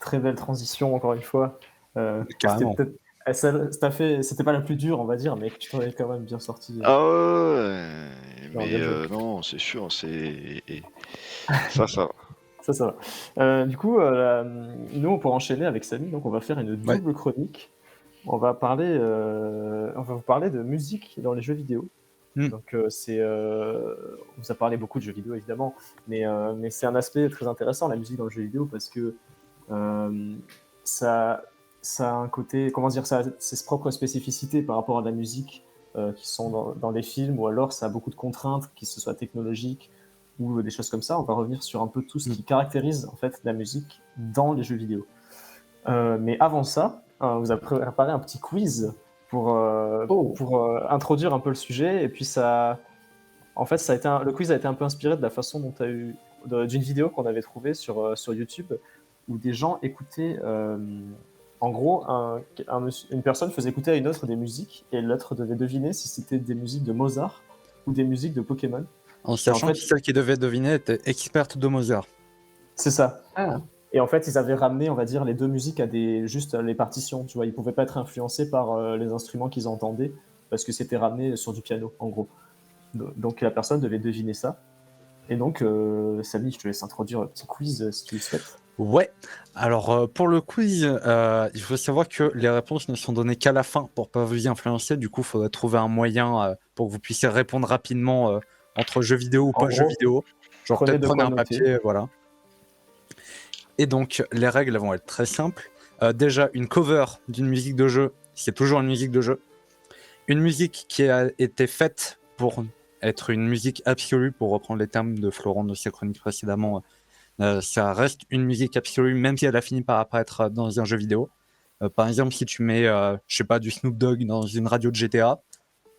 très belle transition encore une fois. C'était Carrément. peut-être c'était pas la plus dure, on va dire, mais tu t'en es quand même bien sorti, Ah ouais, ouais, non, mais bien joué. non, c'est sûr, ça va. Ça va. Du coup, nous, pour enchaîner avec Samy, donc on va faire une Ouais. double chronique. On va vous parler de musique dans les jeux vidéo. Mmh. Donc, on vous a parlé beaucoup de jeux vidéo évidemment, mais c'est un aspect très intéressant, la musique dans le jeu vidéo, parce que ça, ça a un côté, comment dire, ça a ses propres spécificités par rapport à la musique qui sont dans les films, ou alors ça a beaucoup de contraintes, que ce soit technologiques ou des choses comme ça. On va revenir sur un peu tout ce qui caractérise en fait la musique dans les jeux vidéo. Mais avant ça, vous avez préparé un petit quiz pour introduire un peu le sujet. Et puis en fait, le quiz a été un peu inspiré de la façon dont tu as eu d'une vidéo qu'on avait trouvée sur YouTube, où des gens écoutaient. En gros, une personne faisait écouter à une autre des musiques, et l'autre devait deviner si c'était des musiques de Mozart ou des musiques de Pokémon. En sachant fait, que celle qui devait deviner était experte de Mozart. C'est ça. Ah, Et en fait, ils avaient ramené, on va dire, les deux musiques à juste les partitions. Tu vois, ils pouvaient pas être influencés par les instruments qu'ils entendaient, parce que c'était ramené sur du piano, en gros. Donc la personne devait deviner ça. Et donc, Samy, je te laisse introduire un petit quiz si tu le souhaites. Ouais, alors pour le quiz, il faut savoir que les réponses ne sont données qu'à la fin pour pas vous y influencer. Du coup, il faudrait trouver un moyen pour que vous puissiez répondre rapidement entre jeux vidéo ou En pas jeux gros, vidéo. Genre prenez peut-être de prenez quoi un noter. papier, voilà. Et donc, les règles vont être très simples. Déjà, une cover d'une musique de jeu, c'est toujours une musique de jeu. Une musique qui a été faite pour être une musique absolue, pour reprendre les termes de Florent de ses chroniques précédemment, ça reste une musique absolue, même si elle a fini par apparaître dans un jeu vidéo. Par exemple, si tu mets, je sais pas, du Snoop Dogg dans une radio de GTA,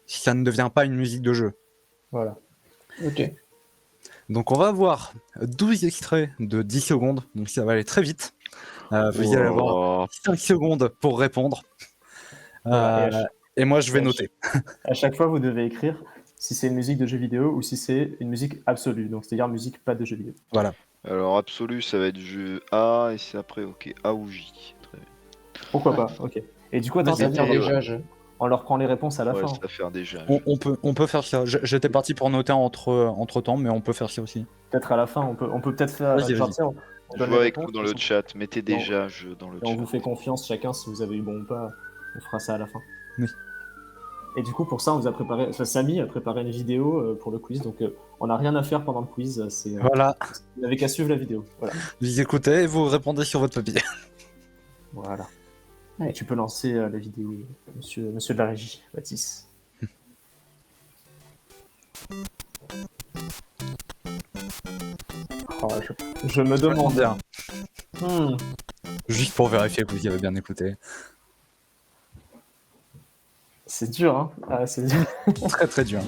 ça ne devient pas une musique de jeu. Voilà. ok. Donc on va avoir 12 extraits de 10 secondes, donc ça va aller très vite. Vous allez avoir 5 secondes pour répondre. Voilà. Et moi je vais et à noter. À chaque fois, vous devez écrire si c'est une musique de jeu vidéo ou si c'est une musique absolue. Donc, c'est-à-dire musique pas de jeu vidéo. Voilà. Alors, absolu, ça va être jeu A, et c'est après, ok, A ou J. Très bien. Pourquoi pas. Ok. Et du coup, attends, Moi, ça Samy, fait déjà jeu. on leur prend les réponses à la Ouais, fin. ça va faire déjà. On peut faire ça. J'étais parti pour noter entre temps, mais on peut faire ça aussi. Peut-être à la fin, on peut peut-être faire. Vas-y, vas-y. Tiens, on donne Jouez les avec réponses, nous dans le chat, mettez déjà jeu dans le et on chat. vous fait confiance chacun si vous avez eu bon ou pas. On fera ça à la fin. Oui. Et du coup, pour ça, on vous a préparé. Enfin, Samy a préparé une vidéo pour le quiz. Donc, on n'a rien à faire pendant le quiz. Voilà. Vous n'avez qu'à suivre la vidéo. Voilà. Vous écoutez et vous répondez sur votre papier. Voilà. Ouais. Et tu peux lancer la vidéo, monsieur de la régie, Baptiste. Oh, je me demande. Bien. Hmm. Juste pour vérifier que vous y avez bien écouté. C'est dur, hein. Ah, c'est dur. Très très dur.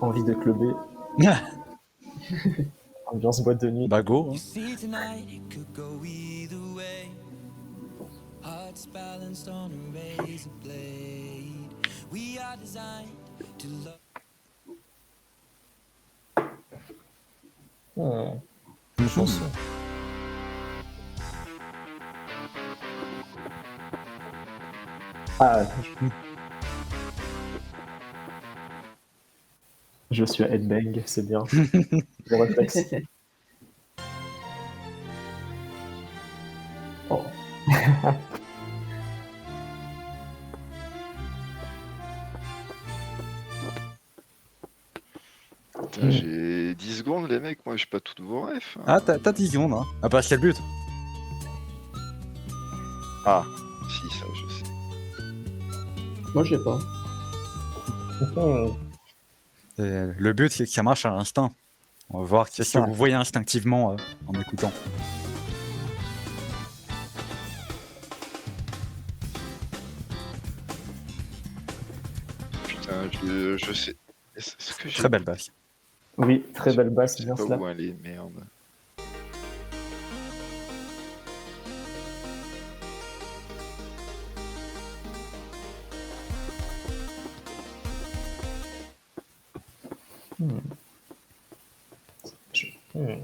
Envie de clubber. Ambiance boîte de nuit. Bah go. You see tonight it could go either way. Hearts balanced on a razor blade. We are designed to love. Une chanson. Ah, je suis à Headbang, c'est bien. Le réflexe. Oh. Putain, j'ai 10 secondes, les mecs, moi j'ai pas toutes vos refs. Ah, t'as 10 secondes, hein. Ah, bah, c'est le but. Ah, si, ça je sais. Moi, je l'ai pas. Le but, c'est que ça marche à l'instinct. On va voir qu'est-ce que vous voyez instinctivement en écoutant. Putain, je sais. Est-ce que j'ai. Très belle basse. Oui, très belle basse, Je sais bien pas cela. où aller, merde.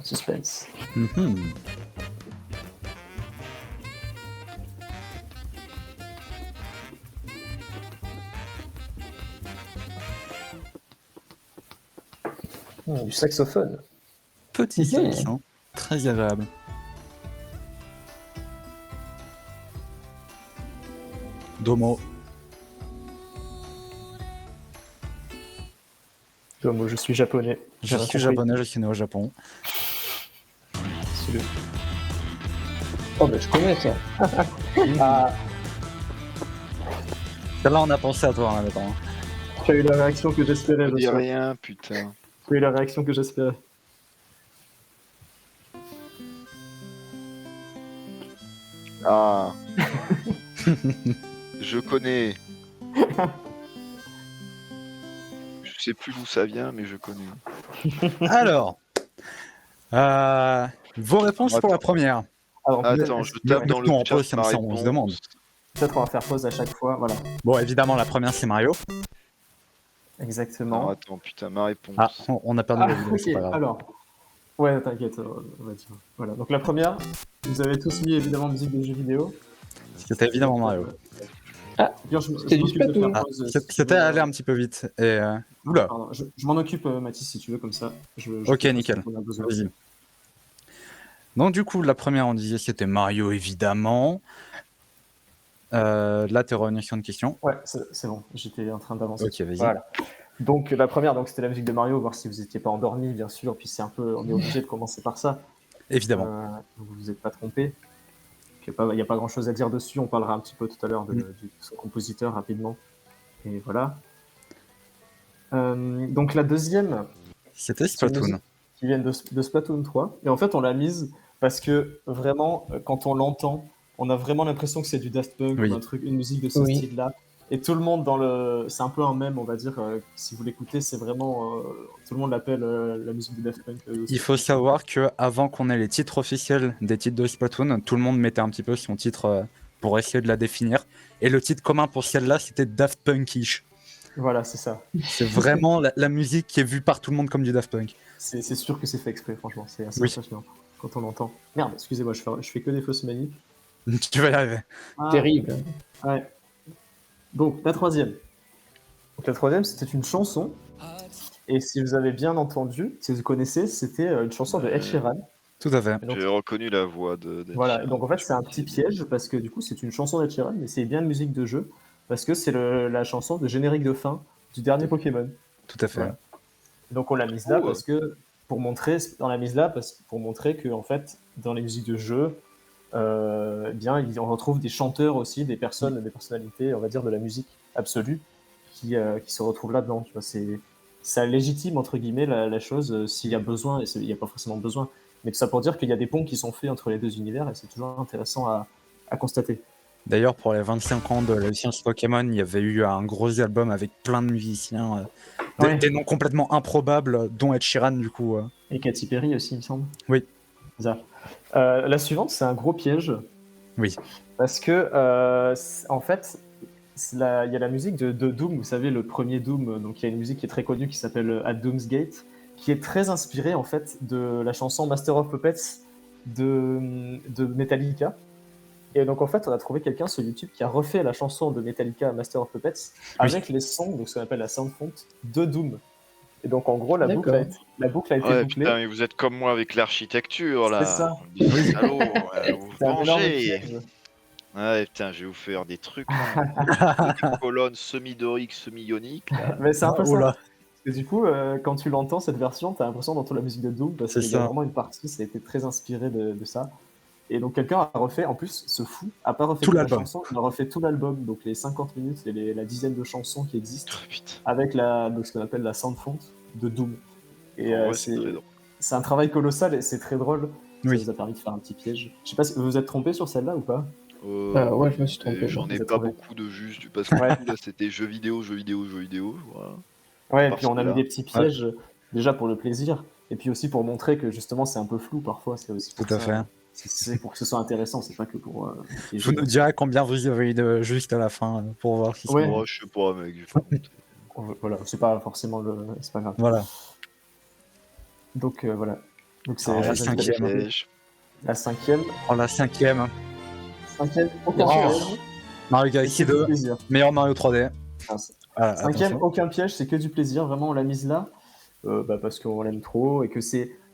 Suspense. Mhm. Du saxophone. Petit Mhm. sax, hein. Très agréable. Domo. Moi, je suis japonais. Je J'ai rien suis compris. japonais, je suis né au Japon. C'est le- Oh, bah, je connais ça. Ah, Là, on a pensé à toi en même temps. tu as eu la réaction que j'espérais. Je je dis sens. rien, putain. Tu as eu la réaction que j'espérais. Ah. Je connais. Je sais plus d'où ça vient, mais je connais. Alors, vos réponses pour la première. Alors, Attends, je tape dans le Non, chat pause, comme ma ça, on se demande. réponse. peut-être on va faire pause à chaque fois. Voilà, Bon, évidemment, la première, c'est Mario. Alors exactement. attends, putain, ma réponse. Ah, on a perdu la vidéo, c'est ok, pas grave. alors. Ouais, t'inquiète, on va dire. Voilà, donc la première, vous avez tous mis évidemment musique de jeux vidéo. C'était évidemment Mario. Bien, C'était du m'occupe de Splatoon. faire Ah, pause, si tu c'était veux. allé un petit peu vite. Et, oula, Pardon, je m'en occupe, Mathis, si tu veux, comme ça. ok, te nickel. passe ce qu'on a besoin. Vas-y. Donc, du coup, la première, on disait c'était Mario, évidemment. Là, t'es revenu sur une question. Ouais, c'est bon, j'étais en train d'avancer. Ok, vas-y. Voilà. Donc la première, donc c'était la musique de Mario, voir si vous n'étiez pas endormi, bien sûr. Puis c'est un peu, on est obligé de commencer par ça. Évidemment. Vous vous êtes pas trompé. Il n'y a pas grand-chose à dire dessus. On parlera un petit peu tout à l'heure de son compositeur rapidement. Et voilà. Donc la deuxième, C'était c'est une Splatoon. musique qui vient de Splatoon 3. Et en fait, on l'a mise parce que vraiment, quand on l'entend, on a vraiment l'impression que c'est du Daft Punk Oui. ou un truc, une musique de ce Oui. style-là. Et tout le monde dans le, c'est un peu un mème, on va dire. Si vous l'écoutez, c'est vraiment, tout le monde l'appelle la musique de Daft Punk. Il faut savoir que avant qu'on ait les titres officiels des titres de Splatoon, tout le monde mettait un petit peu son titre pour essayer de la définir. Et le titre commun pour celle-là, c'était Daft Punkish. Voilà, c'est ça. C'est vraiment la musique qui est vue par tout le monde comme du Daft Punk. C'est sûr que c'est fait exprès, franchement. C'est assez Oui. impressionnant quand on l'entend. Merde, excusez-moi, je fais que des fausses manies. Tu vas y arriver. Ah, Terrible. ouais. Donc, la troisième. Donc, la troisième, c'était une chanson. Et si vous avez bien entendu, si vous connaissez, c'était une chanson de Ed Sheeran. Tout à fait. Et donc, J'ai reconnu la voix d'Ed voilà, Sheeran. et donc en fait, c'est un petit piège parce que du coup, c'est une chanson d'Ed Sheeran, mais c'est bien une musique de jeu parce que c'est la chanson de générique de fin du dernier Pokémon. Tout à fait. Voilà. Donc on l'a mise là Ouh. parce que pour montrer que en fait, dans les musiques de jeu, bien, on retrouve des chanteurs aussi, des personnalités, on va dire de la musique absolue, qui se retrouvent là-dedans. Tu vois, ça légitime entre guillemets la chose s'il y a besoin, et il n'y a pas forcément besoin, mais tout ça pour dire qu'il y a des ponts qui sont faits entre les deux univers, et c'est toujours intéressant à constater. D'ailleurs, pour les 25 ans de la licence Pokémon, il y avait eu un gros album avec plein de musiciens, Ouais. des noms complètement improbables, dont Ed Sheeran, du coup. Et Katy Perry aussi, il me semble. Oui. C'est ça. La suivante, c'est un gros piège. Oui. Parce que, en fait, il y a la musique de Doom, vous savez, le premier Doom, donc il y a une musique qui est très connue qui s'appelle At Doom's Gate, qui est très inspirée en fait de la chanson Master of Puppets de Metallica. Et donc en fait, on a trouvé quelqu'un sur YouTube qui a refait la chanson de Metallica Master of Puppets avec les sons, donc ce qu'on appelle la sound font, de Doom. Et donc en gros, la boucle a été Ouais, bouclée. putain, mais vous êtes comme moi avec l'architecture là. C'est ça. Des salauds, vous C'est un énorme vengez. piège. Ouais, putain, je vais vous faire des trucs là. Des colonnes semi-doriques, semi-ioniques. là. Mais c'est un peu Oh ça. là. Parce que du coup, quand tu l'entends, cette version, t'as l'impression d'entendre la musique de Doom, parce C'est qu'il y a ça. vraiment une partie, ça a été très inspiré de ça. Et donc quelqu'un a refait, en plus, ce fou, a pas refait Tout que la l'album. chanson, il a refait tout l'album, donc les 50 minutes et la dizaine de chansons qui existent, Oh, putain. avec donc, ce qu'on appelle la sound font de Doom. Et En vrai, c'est très drôle. c'est un travail colossal et c'est très drôle. Ça Oui. nous a permis de faire un petit piège. Je sais pas si vous vous êtes trompé sur celle-là ou pas. Ouais, je me suis trompé. J'en vous ai êtes pas trompé. beaucoup de justes parce que Ouais. du coup, là c'était jeux vidéo, jeux vidéo, jeux vidéo. Voilà. Ouais, et Par puis on a mis celle-là. des petits pièges, déjà pour le plaisir, et puis aussi pour montrer que justement c'est un peu flou parfois. C'est aussi pour Tout à ça. fait. C'est pour que ce soit intéressant, c'est pas que pour piéger. Vous nous direz combien vous avez eu de juste à la fin pour voir si c'est Ouais. Oh, je sais pas, mec. j'ai pas honte. Voilà, c'est pas forcément c'est pas grave. Voilà. Donc voilà. Donc c'est Alors, la la cinquième. Piège. La cinquième. Oh, la cinquième. Cinquième, aucun Oh. piège. Mario et Galaxy c'est du 2, plaisir. meilleur Mario 3D. Enfin, c'est- Ah, Cinquième, attention. aucun piège, c'est que du plaisir. Vraiment, on l'a mise là parce qu'on l'aime trop et que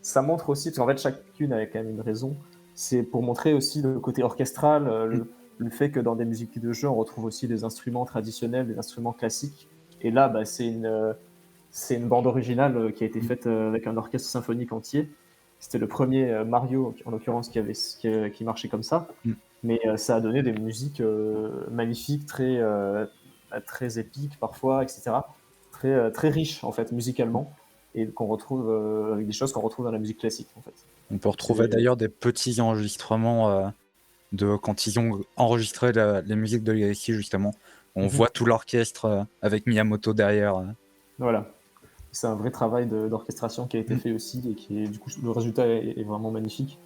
ça montre aussi, parce qu'en fait, chacune avait quand même une raison. C'est pour montrer aussi le côté orchestral, le fait que dans des musiques de jeu, on retrouve aussi des instruments traditionnels, des instruments classiques. Et là, c'est une bande originale qui a été faite avec un orchestre symphonique entier. C'était le premier Mario, en l'occurrence, qui marchait comme ça. Mm. Mais ça a donné des musiques magnifiques, très épiques parfois, etc. Très riches, en fait, musicalement. Et qu'on retrouve avec des choses qu'on retrouve dans la musique classique, en fait. On peut retrouver C'est- d'ailleurs des petits enregistrements de quand ils ont enregistré les musiques de Galaxy, justement. On Mhm. voit tout l'orchestre avec Miyamoto derrière. Voilà. C'est un vrai travail d'orchestration qui a été fait aussi, et du coup, le résultat est vraiment magnifique.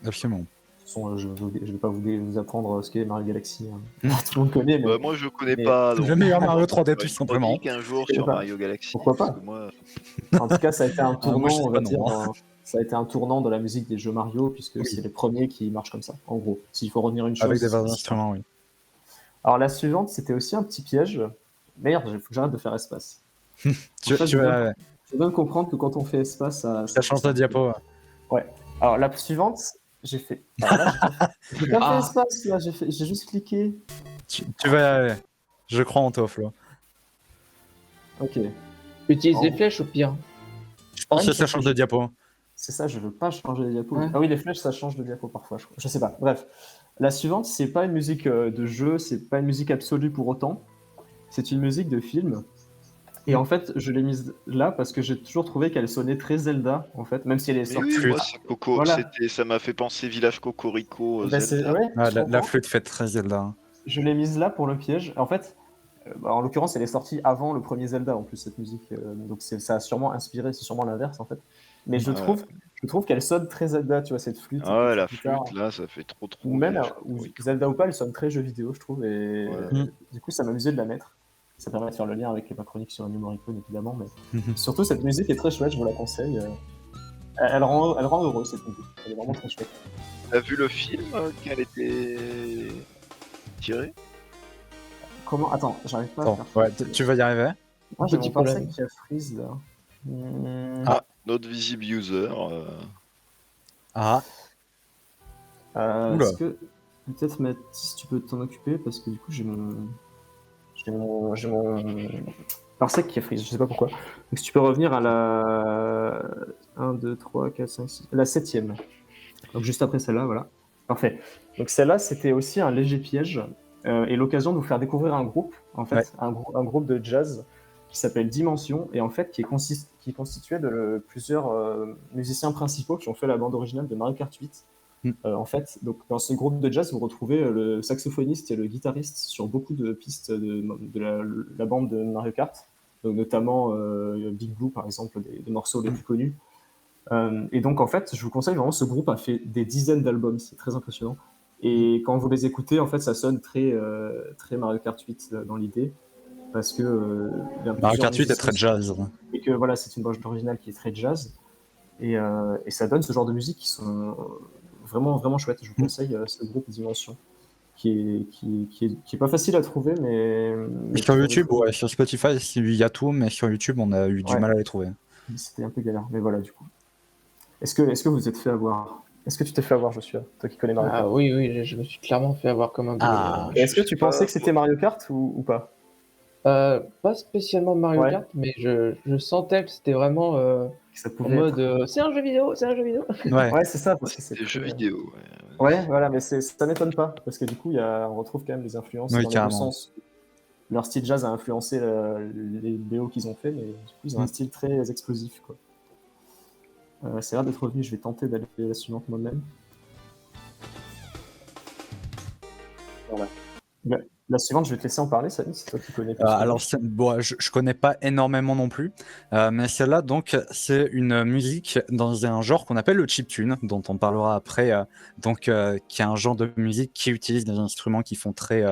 Absolument. De toute façon, je ne vais pas vous apprendre ce qu'est Mario Galaxy. Mm. Tout le monde connaît, mais Moi, je connais mais- pas. C'est Donc, le meilleur Mario 3D, on tout fera une simplement. chronique un jour Je sais sur pas. Mario Galaxy. Pourquoi pas. Parce que moi, en tout cas, ça a été un tournant, moi, je sais on pas, va non. dire. Ça a été un tournant dans la musique des jeux Mario, puisque Oui. c'est les premiers qui marchent comme ça, en gros. S'il faut retenir une chose. Avec des vrais c'est ça. instruments, oui. Alors, la suivante, c'était aussi un petit piège. Merde, il faut que j'arrête de faire espace. Tu, En fait, tu vas- Je viens de comprendre que quand on fait espace, ça change ta diapo. Alors, la suivante, j'ai fait. Alors là, j'ai pas fait Ah. espace, là, j'ai juste cliqué. Tu vas y arriver. Je crois en toi, Flo. Ok, Utilise Oh. les flèches au pire. Je pense Ouais, que ça change de diapo. c'est ça, je veux pas changer les diapos. Ouais. Ah oui, les flèches, ça change de diapo parfois, je crois. Je sais pas. Bref, la suivante, c'est pas une musique de jeu, c'est pas une musique absolue pour autant. C'est une musique de film. Et en fait, je l'ai mise là parce que j'ai toujours trouvé qu'elle sonnait très Zelda, en fait, même si elle est mais sortie. oui, moi, c'est Coco. Voilà. Ça m'a fait penser Village Cocorico. Ben, Zelda. ouais, Ah, je la comprends. flûte fait très Zelda. Je l'ai mise là pour le piège. En fait, en l'occurrence, elle est sortie avant le premier Zelda, en plus, cette musique. Donc ça a sûrement inspiré, c'est sûrement l'inverse, en fait. Mais je trouve qu'elle sonne très Zelda, tu vois, cette flûte. Ah ouais, cette la guitare. flûte, là, ça fait trop. Ou même, Village ou Cocorico. Zelda ou pas, elle sonne très jeu vidéo, je trouve. Et Ouais. du coup, ça m'amusait de la mettre. Ça permet de faire le lien avec ma chronique sur Ennio Morricone, évidemment. Mais Mhm. surtout, cette musique est très chouette, je vous la conseille. Elle rend heureux, cette musique. Elle est vraiment très chouette. T'as vu le film qu'elle était tirée? Comment? Attends, j'arrive pas à Attends, faire. ouais, tu vas y arriver. Moi, j'ai Petit mon parsec problème. qui a freeze, là. Ah. Not visible user. Ah, Oula. Est-ce que peut-être Mathis, tu peux t'en occuper parce que du coup j'ai mon parsec qui a freeze, je sais pas pourquoi. Donc si tu peux revenir à la 1, 2, 3, 4, 5, 6, la 7e. Donc juste après celle-là, voilà. Parfait. Donc celle-là, c'était aussi un léger piège et l'occasion de vous faire découvrir un groupe, en fait, Ouais. un groupe de jazz qui s'appelle Dimension et en fait qui est constitué de plusieurs musiciens principaux qui ont fait la bande originale de Mario Kart 8. En fait, donc dans ce groupe de jazz, vous retrouvez le saxophoniste et le guitariste sur beaucoup de pistes de la bande de Mario Kart, donc notamment Big Blue par exemple, des morceaux les plus connus. Et donc en fait, je vous conseille vraiment, ce groupe a fait des dizaines d'albums, c'est très impressionnant. Et quand vous les écoutez, en fait, ça sonne très Mario Kart 8 dans l'idée, parce que il y a Mario plusieurs Kart 8 est musiciens très jazz. et que voilà, c'est une bande originale qui est très jazz, et ça donne ce genre de musique qui sont vraiment vraiment chouettes. Je vous conseille ce groupe Dimension, qui est pas facile à trouver, mais Sur qui- YouTube, ouais, sur Spotify, il y a tout, mais sur YouTube, on a eu du Ouais. mal à les trouver. C'était un peu galère, mais voilà du coup. Est-ce que vous êtes fait avoir? Est-ce que tu t'es fait avoir, Joshua, toi qui connais Mario Kart? Ah oui, oui, je me suis clairement fait avoir comme un boulet. Ah. Et est-ce que Je tu sais pas, pensais que c'était Mario Kart ou pas? Pas spécialement Mario Ouais. Kart, mais je sentais que c'était vraiment Ça en pouvait mode être... c'est un jeu vidéo, c'est un jeu vidéo. Ouais. Ouais, c'est ça, parce que c'est Des jeux très- vidéo. Ouais. Ouais, voilà, mais ça m'étonne pas, parce que du coup, on retrouve quand même des influences Oui, dans les deux carrément. sens. Leur style jazz a influencé les BO qu'ils ont fait, mais du coup, ils ont un style très explosif, quoi. C'est rare d'être revenu, je vais tenter d'aller à la suivante moi-même. Voilà. La suivante, je vais te laisser en parler, Samy, c'est toi qui connais plus. Alors, bon, je connais pas énormément non plus, mais celle-là, donc, c'est une musique dans un genre qu'on appelle le chiptune, dont on parlera après, qui est un genre de musique qui utilise des instruments qui font très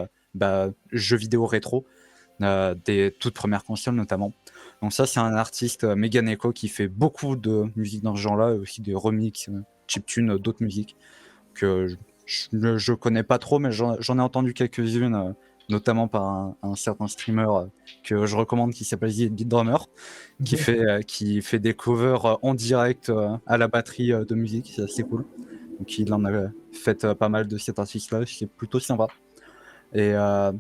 jeux vidéo rétro. des toutes premières consoles notamment. Donc ça, c'est un artiste Meganeko qui fait beaucoup de musique dans ce genre-là, et aussi des remixes, chiptunes, d'autres musiques que je connais pas trop, mais j'en ai entendu quelques-unes, notamment par un certain streamer que je recommande qui s'appelle The Beat Drummer, qui fait des covers en direct à la batterie de musique, c'est assez cool. Donc il en a fait pas mal de cet artiste-là, c'est plutôt sympa. Et la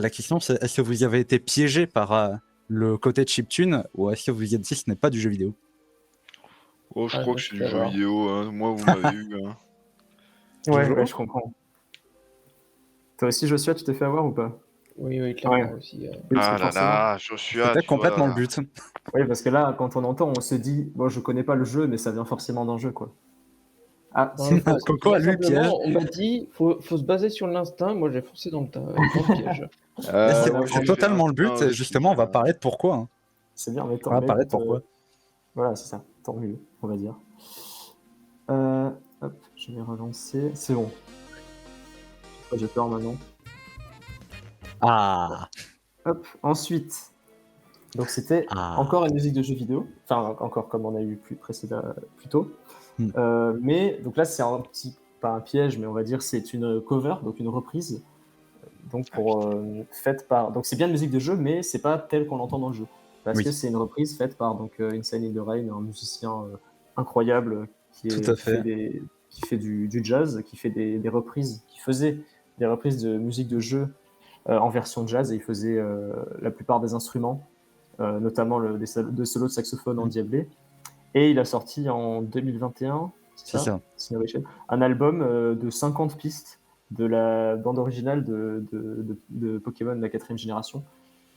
question c'est, est-ce que vous y avez été piégé par le côté chiptune, ou est-ce que vous y êtes dit ce n'est pas du jeu vidéo? Oh, je Ah, crois je que c'est me du suis fait jeu avoir. vidéo, hein. Moi, vous m'avez eu. Hein. Ouais, Toujours ouais, je comprends. Toi aussi, Joshua, tu t'es fait avoir ou pas? Oui, clairement Ouais. aussi. Oui, parce Ah que là forcément. là, Joshua, C'était tu complètement le vois. but. Oui, parce que là, quand on entend, on se dit, bon, je connais pas le jeu, mais ça vient forcément d'un jeu, quoi. Ah, Non, Comme tout quoi, lui, piège. simplement, on m'a dit, faut se baser sur l'instinct. Moi, j'ai foncé dans le piège. Mais c'est Moi, on j'ai c'est a- fait totalement le l'instinct but, et aussi. justement, on va parler de pourquoi. Hein. c'est bien, mais, On va mais parler de écoute, pourquoi. voilà, c'est ça, tant mieux, on va dire. Hop, je vais relancer, c'est bon. J'ai peur maintenant. Ah, Hop, ensuite, donc c'était Ah. encore une musique de jeu vidéo, enfin encore comme on a eu plus tôt. Hmm. Mais donc là c'est pas un piège, mais on va dire c'est une cover, donc une reprise, donc faite par, donc c'est bien une musique de jeu, mais c'est pas telle qu'on l'entend dans le jeu, parce Oui. que c'est une reprise faite par donc Insane in the Rain, un musicien incroyable Tout à fait. qui fait du jazz, qui fait des reprises, qui faisait des reprises de musique de jeu en version jazz, et il faisait la plupart des instruments, notamment des solos de saxophone endiablés. Et il a sorti en 2021, C'est ça. Cineration, un album de 50 pistes de la bande originale de Pokémon de la 4ème génération.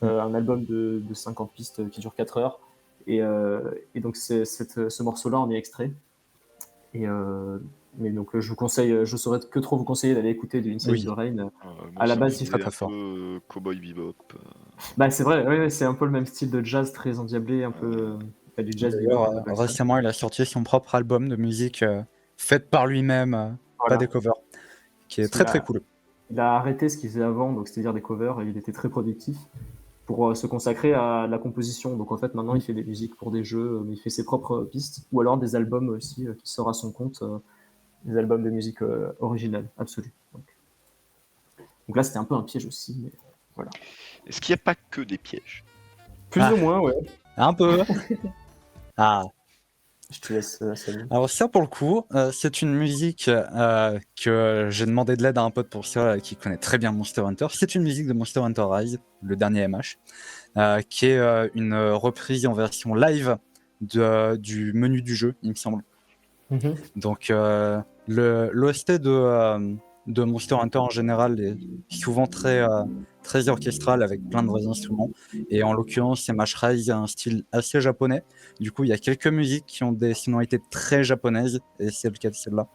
Un album de 50 pistes qui dure 4 heures. Et donc ce morceau-là en est extrait. Mais donc je vous conseille, je saurais que trop vous conseiller d'aller écouter du Inside the Rain. Moi, À la ça me base, il faisait très un fort. peu Cowboy Bebop. Bah c'est vrai, ouais, c'est un peu le même style de jazz très endiablé, un peu du jazz bebop. D'ailleurs, on appelle ça. récemment, il a sorti son propre album de musique faite par lui-même, pas Voilà. des covers, qui est Parce très qu'il très a- cool. Il a arrêté ce qu'il faisait avant, donc c'est-à-dire des covers, et il était très productif pour se consacrer à la composition. Donc en fait, maintenant, il fait des musiques pour des jeux, mais il fait ses propres pistes, ou alors des albums aussi qui sortent à son compte, des albums de musique originale, absolue. Donc là, c'était un peu un piège aussi, mais voilà. Est-ce qu'il n'y a pas que des pièges? Plus ou moins, ouais. Un peu. Ah. Je te laisse, Samy. Alors ça, pour le coup, c'est une musique que j'ai demandé de l'aide à un pote pour ça, qui connaît très bien Monster Hunter. C'est une musique de Monster Hunter Rise, le dernier MH, qui est une reprise en version live du menu du jeu, il me semble. Donc l'OST de Monster Hunter en général est souvent très orchestral, avec plein de vrais instruments, et en l'occurrence MH Rise a un style assez japonais. Du coup il y a quelques musiques qui ont des sonorités très japonaises, et c'est le cas de celle-là.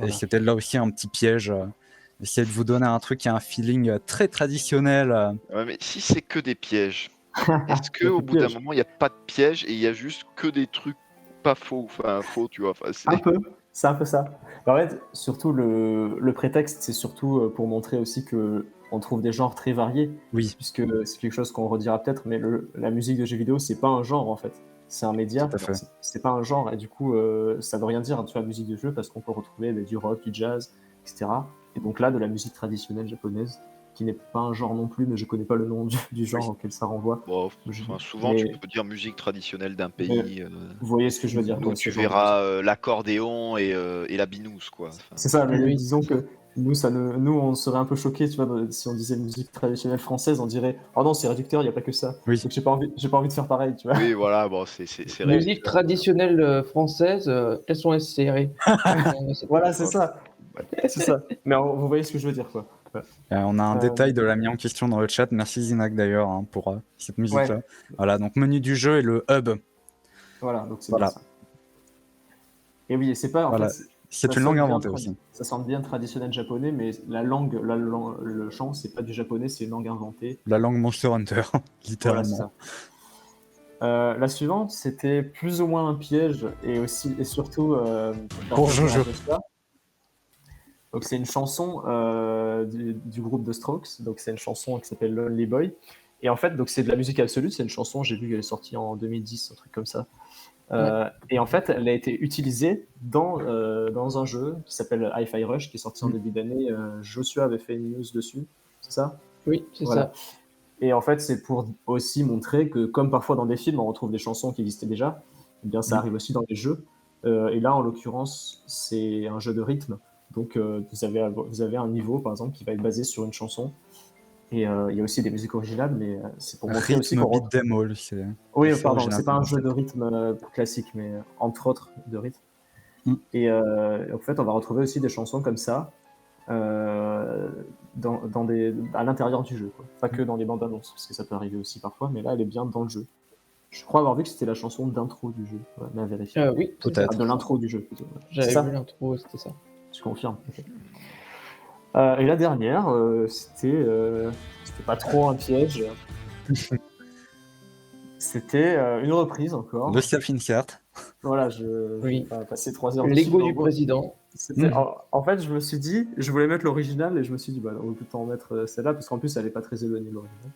Et c'était là aussi un petit piège, essayer de vous donner un truc qui a un feeling très traditionnel. Ouais, mais si c'est que des pièges, est-ce Il y a qu'au plus de bout d'un pièges. moment, il n'y a pas de piège et il y a juste que des trucs pas faux, enfin faux, tu vois. Enfin, c'est... Un peu, c'est un peu ça. En fait, surtout le prétexte, c'est surtout pour montrer aussi que on trouve des genres très variés, Oui, puisque c'est quelque chose qu'on redira peut-être, mais la musique de jeux vidéo, c'est pas un genre en fait, c'est un média. Tout à fait. C'est pas un genre, et du coup, ça veut rien dire tu vois, musique de jeu, parce qu'on peut retrouver du rock, du jazz, etc. Et donc là, de la musique traditionnelle japonaise, qui n'est pas un genre non plus, mais je connais pas le nom du genre auquel ça renvoie. Bon, enfin, souvent, tu peux dire musique traditionnelle d'un pays. Vous voyez ce que je veux dire, Nous, quoi, tu ce genre de verras l'accordéon et la binouse, quoi. Enfin, C'est ça, mais Oui. disons que nous, on serait un peu choqués, tu vois, si on disait musique traditionnelle française, on dirait oh non, c'est réducteur, il n'y a pas que ça. Oui. Donc j'ai pas envie de faire pareil, tu vois. oui, voilà, bon, c'est Musique réducteur. traditionnelle française, elles sont serrées. Voilà, c'est ça. C'est ça. Mais vous voyez ce que je veux dire, quoi. Ouais. On a un détail de l'ami en question dans le chat. Merci Zinak d'ailleurs pour cette musique-là. Ouais. Voilà, donc menu du jeu et le hub. Voilà, donc c'est Voilà. bien ça. Et oui, c'est pas. En Voilà. fait, C'est ça une langue sonne bien inventée aussi. Ça semble bien traditionnel japonais, mais le chant, c'est pas du japonais, c'est une langue inventée. La langue Monster Hunter, Voilà, littéralement. c'est ça. La suivante, c'était plus ou moins un piège, et surtout Pour par rapport à Jojo. Joshua. Donc c'est une chanson du groupe The Strokes. Donc c'est une chanson qui s'appelle Lonely Boy. Et en fait, donc c'est de la musique absolue. C'est une chanson, j'ai vu qu'elle est sortie en 2010, un truc comme ça. Et en fait, elle a été utilisée dans un jeu qui s'appelle Hi-Fi Rush, qui est sorti en début d'année. Joshua avait fait une news dessus, c'est ça? Oui, c'est Voilà. ça. Et en fait, c'est pour aussi montrer que, comme parfois dans des films, on retrouve des chansons qui existaient déjà, eh bien ça arrive aussi dans les jeux. Et là, en l'occurrence, c'est un jeu de rythme. Donc, vous avez un niveau, par exemple, qui va être basé sur une chanson. Et il y a aussi des musiques originales, mais c'est pour montrer aussi Rythme qu'on retrouve. beat them all, c'est Oui, c'est pardon, original c'est pas comme un jeu de concept. rythme classique, mais entre autres de rythme. Mm. Et en fait, on va retrouver aussi des chansons comme ça à l'intérieur du jeu, quoi. Pas que dans les bandes annonces, parce que ça peut arriver aussi parfois, mais là, elle est bien dans le jeu. Je crois avoir vu que c'était la chanson d'intro du jeu, mais à vérifier. Oui, c'est Peut-être. ça. De l'intro du jeu, plutôt. C'est J'avais ça? vu l'intro, c'était ça. Je confirme. Ok. Et la dernière, c'était pas trop un piège. C'était une reprise encore. Le self-insert. Voilà, je Oui. vais pas passer 3 heures dessus. L'ego mais en du gros, président. en fait, je me suis dit, je voulais mettre l'original et je me suis dit, bah, on peut en mettre celle-là parce qu'en plus, elle est pas très éloignée de l'original.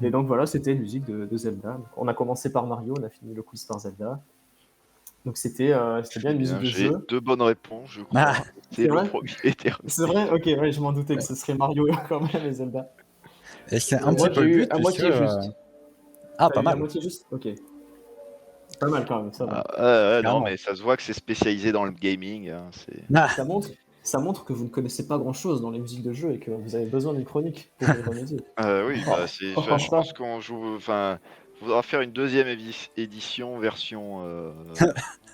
Et donc voilà, c'était une musique de Zelda. Donc, on a commencé par Mario, on a fini le quiz par Zelda. Donc c'était bien une musique de J'ai jeu. 2 bonnes réponses, je crois. Ah. C'est C'est le vrai premier dernier. C'est vrai. Ok, ouais, je m'en doutais que ce serait Mario quand même et Zelda. Et c'est un Moi, petit peu j'ai le eu but, à puisque, moitié juste. Ah, T'as pas eu la mal. moitié juste. Ok. Pas mal quand même, ça va. Non, Clairement. mais ça se voit que c'est spécialisé dans le gaming. Hein, c'est... Ah, Ça montre que vous ne connaissez pas grand-chose dans les musiques de jeu et que vous avez besoin d'une chronique pour y remédier. Oui, bah, je pense qu'on joue. Enfin, faudra faire une deuxième édition version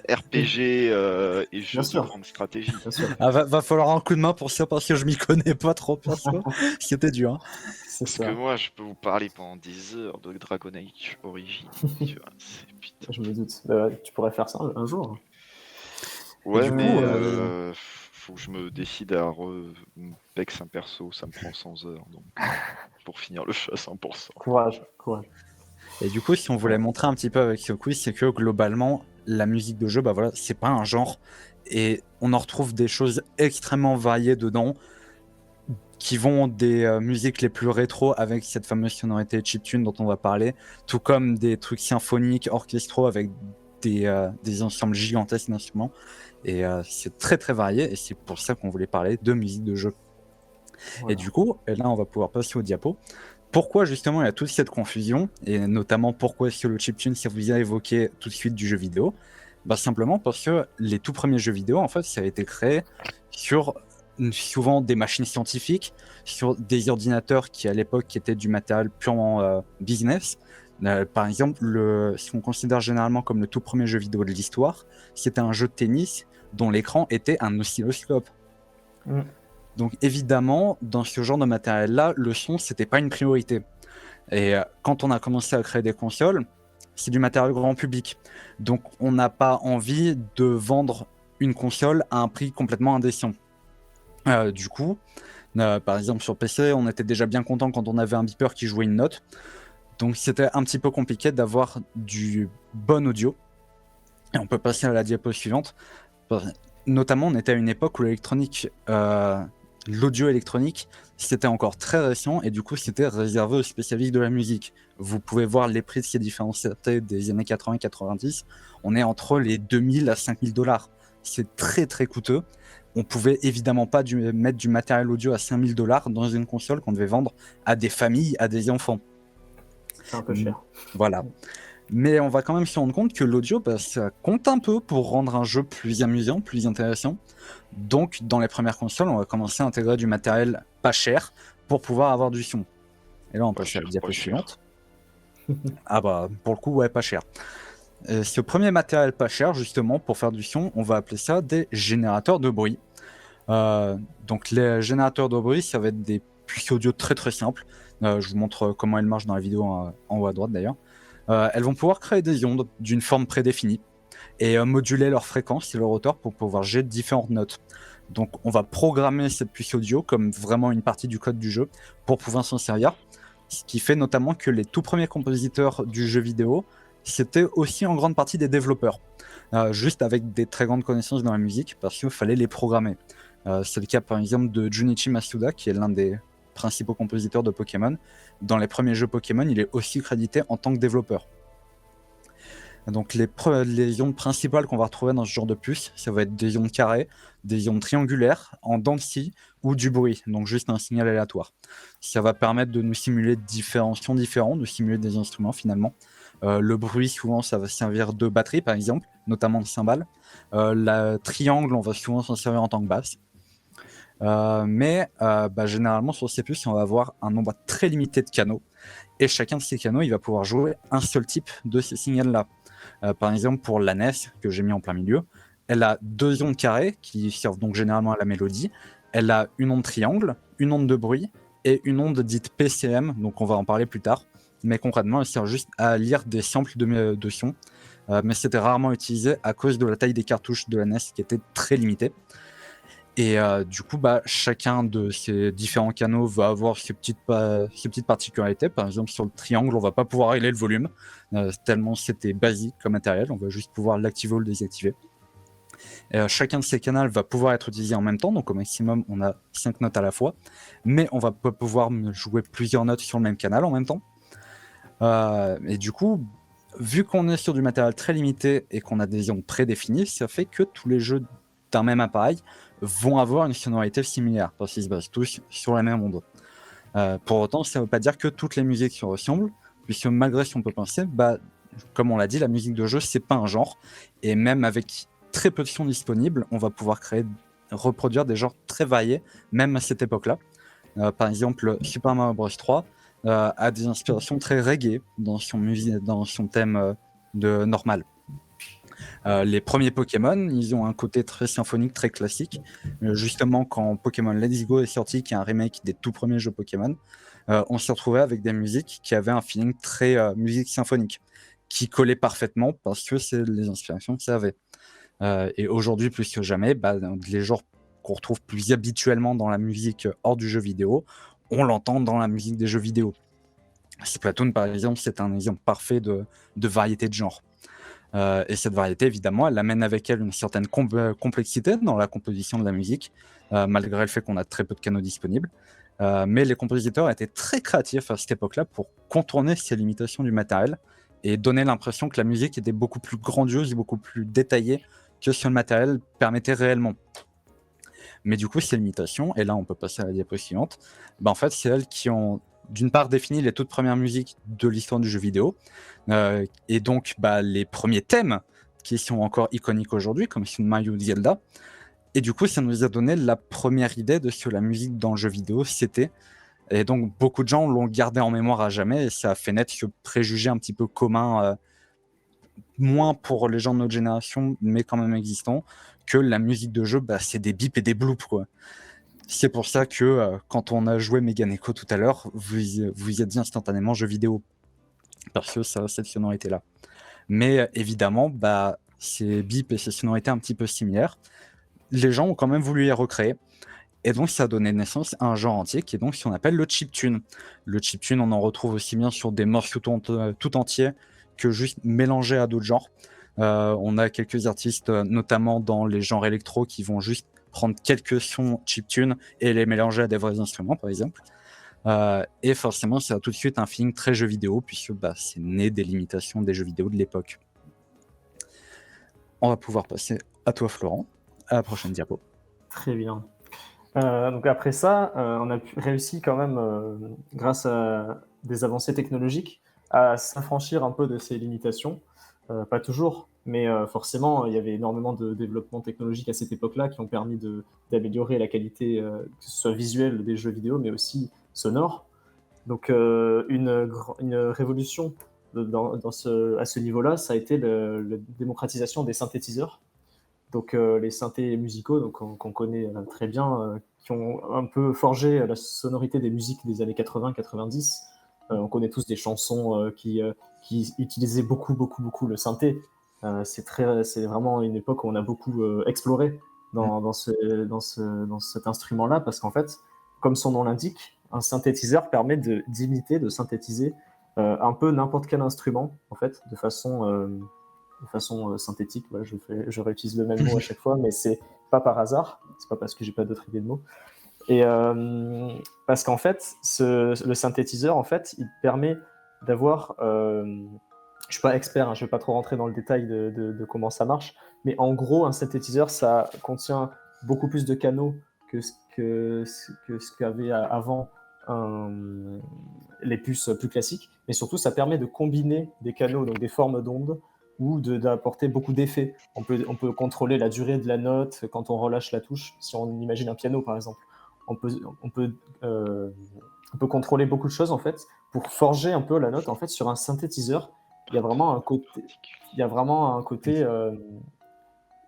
RPG et jeu de sûr. grande stratégie. Bien sûr, va falloir un coup de main pour ça, parce que je m'y connais pas trop, perso. C'était dur. Hein. c'est Parce ça. que moi, je peux vous parler pendant des heures de Dragon Age Origins. Tu vois, c'est putain. Je me doute. Tu pourrais faire ça un jour. Ouais, du coup, mais faut que je me décide à pex un perso, ça me prend 100 heures. Donc, pour finir le jeu à 100%. Courage. Et du coup, si on voulait montrer un petit peu avec ce quiz, c'est que globalement, la musique de jeu, bah voilà, c'est pas un genre. Et on en retrouve des choses extrêmement variées dedans, qui vont des musiques les plus rétro avec cette fameuse sonorité chiptune dont on va parler, tout comme des trucs symphoniques, orchestraux avec des ensembles gigantesques d'instruments. Et c'est très très varié, et c'est pour ça qu'on voulait parler de musique de jeu. Voilà. Et du coup, là, on va pouvoir passer au diapo. Pourquoi justement il y a toute cette confusion, et notamment pourquoi est-ce que le chiptune, ça vous a évoqué tout de suite du jeu vidéo? Bah, simplement parce que les tout premiers jeux vidéo, en fait, ça a été créé sur souvent des machines scientifiques, sur des ordinateurs qui à l'époque étaient du matériel purement business. Par exemple, ce qu'on considère généralement comme le tout premier jeu vidéo de l'histoire, c'était un jeu de tennis dont l'écran était un oscilloscope. Donc évidemment, dans ce genre de matériel-là, le son, c'était pas une priorité. Et quand on a commencé à créer des consoles, c'est du matériel grand public. Donc on n'a pas envie de vendre une console à un prix complètement indécent. Du coup, par exemple sur PC, on était déjà bien content quand on avait un beeper qui jouait une note. Donc c'était un petit peu compliqué d'avoir du bon audio. Et on peut passer à la diapo suivante. Notamment, on était à une époque où l'électronique, l'audio électronique, c'était encore très récent et du coup, c'était réservé aux spécialistes de la musique. Vous pouvez voir les prix de ces différents CRT des années 80-90. On est entre les 2000 à 5000 $. C'est très très coûteux. On pouvait évidemment pas mettre du matériel audio à 5000 $ dans une console qu'on devait vendre à des familles, à des enfants. C'est un peu cher. Voilà. Mais on va quand même se rendre compte que l'audio, bah, ça compte un peu pour rendre un jeu plus amusant, plus intéressant. Donc, dans les premières consoles, on va commencer à intégrer du matériel pas cher pour pouvoir avoir du son. Et là, on passe à la diapo suivante. Ah bah, pour le coup, ouais, pas cher. Ce premier matériel pas cher, justement, pour faire du son, on va appeler ça des générateurs de bruit. Donc, les générateurs de bruit, ça va être des puces audio très très simples. Je vous montre comment elles marchent dans la vidéo en haut à droite d'ailleurs. Elles vont pouvoir créer des ondes d'une forme prédéfinie et moduler leur fréquence et leur hauteur pour pouvoir gérer différentes notes. Donc on va programmer cette puce audio comme vraiment une partie du code du jeu pour pouvoir s'en servir. Ce qui fait notamment que les tout premiers compositeurs du jeu vidéo, c'était aussi en grande partie des développeurs, juste avec des très grandes connaissances dans la musique parce qu'il fallait les programmer. C'est le cas par exemple de Junichi Masuda, qui est l'un des principaux compositeurs de Pokémon. Dans les premiers jeux Pokémon, il est aussi crédité en tant que développeur. Donc les ondes principales qu'on va retrouver dans ce genre de puce, ça va être des ondes carrées, des ondes triangulaires, en dents de scie ou du bruit, donc juste un signal aléatoire. Ça va permettre de nous simuler différents sons différents, de simuler des instruments finalement. Le bruit, souvent, ça va servir de batterie par exemple, notamment de cymbales. La triangle, on va souvent s'en servir en tant que basse. Mais généralement sur ces puces, on va avoir un nombre très limité de canaux. Et chacun de ces canaux, il va pouvoir jouer un seul type de ces signaux-là. Par exemple, pour la NES, que j'ai mis en plein milieu, elle a 2 ondes carrées qui servent donc généralement à la mélodie. Elle a une onde triangle, une onde de bruit et une onde dite PCM, donc on va en parler plus tard. Mais concrètement, elle sert juste à lire des samples de sons. Mais c'était rarement utilisé à cause de la taille des cartouches de la NES qui était très limitée. Et du coup, chacun de ces différents canaux va avoir ses petites particularités. Par exemple, sur le triangle, on va pas pouvoir régler le volume, tellement c'était basique comme matériel. On va juste pouvoir l'activer ou le désactiver. Et, chacun de ces canaux va pouvoir être utilisé en même temps. Donc au maximum, on a 5 notes à la fois. Mais on va pas pouvoir jouer plusieurs notes sur le même canal en même temps. Et du coup, vu qu'on est sur du matériel très limité et qu'on a des ondes prédéfinies, ça fait que tous les jeux d'un même appareil vont avoir une sonorité similaire parce qu'ils se basent tous sur la même onde. Pour autant, ça ne veut pas dire que toutes les musiques se ressemblent, puisque malgré ce qu'on peut penser, comme on l'a dit, la musique de jeu, c'est pas un genre, et même avec très peu de sons disponibles, on va pouvoir reproduire des genres très variés, même à cette époque-là. Par exemple, Super Mario Bros 3 a des inspirations très reggae dans son thème de normal. Les premiers Pokémon, ils ont un côté très symphonique, très classique. Justement, quand Pokémon Let's Go est sorti, qui est un remake des tout premiers jeux Pokémon, on s'est retrouvé avec des musiques qui avaient un feeling très musique symphonique, qui collait parfaitement parce que c'est les inspirations que ça avait. Et aujourd'hui, plus que jamais, les genres qu'on retrouve plus habituellement dans la musique hors du jeu vidéo, on l'entend dans la musique des jeux vidéo. Splatoon, par exemple, c'est un exemple parfait de variété de genre. Et cette variété, évidemment, elle amène avec elle une certaine complexité dans la composition de la musique, malgré le fait qu'on a très peu de canaux disponibles. Mais les compositeurs étaient très créatifs à cette époque-là pour contourner ces limitations du matériel et donner l'impression que la musique était beaucoup plus grandiose et beaucoup plus détaillée que ce que le matériel permettait réellement. Mais du coup, ces limitations, et là on peut passer à la diapo suivante, en fait, c'est elles qui ont d'une part défini les toutes premières musiques de l'histoire du jeu vidéo, et donc les premiers thèmes qui sont encore iconiques aujourd'hui, comme Super Mario ou Zelda. Et du coup, ça nous a donné la première idée de ce que la musique dans le jeu vidéo c'était. Et donc, beaucoup de gens l'ont gardé en mémoire à jamais, et ça a fait naître ce préjugé un petit peu commun, moins pour les gens de notre génération, mais quand même existant, que la musique de jeu, c'est des bips et des bloops, quoi. C'est pour ça que quand on a joué Meganeko tout à l'heure, vous y êtes dit instantanément jeu vidéo, parce que ça a cette sonorité-là. Mais évidemment, ces bips et ces sonorités un petit peu similaires, les gens ont quand même voulu les recréer. Et donc, ça a donné naissance à un genre entier qui est donc ce qu'on appelle le chiptune. Le chiptune, on en retrouve aussi bien sur des morceaux tout entiers que juste mélangés à d'autres genres. On a quelques artistes, notamment dans les genres électro, qui vont juste prendre quelques sons chiptune et les mélanger à des vrais instruments, par exemple. Et forcément, ça a tout de suite un feeling très jeu vidéo, puisque c'est né des limitations des jeux vidéo de l'époque. On va pouvoir passer à toi, Florent, à la prochaine diapo. Très bien. Donc après ça, on a réussi quand même, grâce à des avancées technologiques, à s'affranchir un peu de ces limitations. Pas toujours, mais forcément, il y avait énormément de développements technologiques à cette époque-là qui ont permis d'améliorer la qualité, que ce soit visuelle des jeux vidéo, mais aussi sonore. Donc une révolution à ce niveau-là, ça a été la démocratisation des synthétiseurs. Donc les synthés musicaux qu'on connaît très bien, qui ont un peu forgé la sonorité des musiques des années 80-90. On connaît tous des chansons qui utilisaient beaucoup le synthé. C'est vraiment une époque où on a beaucoup exploré dans cet instrument-là, parce qu'en fait, comme son nom l'indique, un synthétiseur permet d'imiter, de synthétiser un peu n'importe quel instrument, en fait, de façon synthétique. Voilà, je réutilise le même mot à chaque fois, mais c'est pas par hasard, c'est pas parce que j'ai pas d'autres idées de mots. Et parce qu'en fait, le synthétiseur, en fait, il permet d'avoir. Je suis pas expert, hein, je vais pas trop rentrer dans le détail de comment ça marche, mais en gros, un synthétiseur, ça contient beaucoup plus de canaux que ce qu'avait avant les puces plus classiques, mais surtout, ça permet de combiner des canaux, donc des formes d'ondes, ou d'apporter beaucoup d'effets. On peut contrôler la durée de la note quand on relâche la touche, si on imagine un piano, par exemple. On peut contrôler beaucoup de choses, en fait, pour forger un peu la note. En fait, sur un synthétiseur, il y a vraiment un côté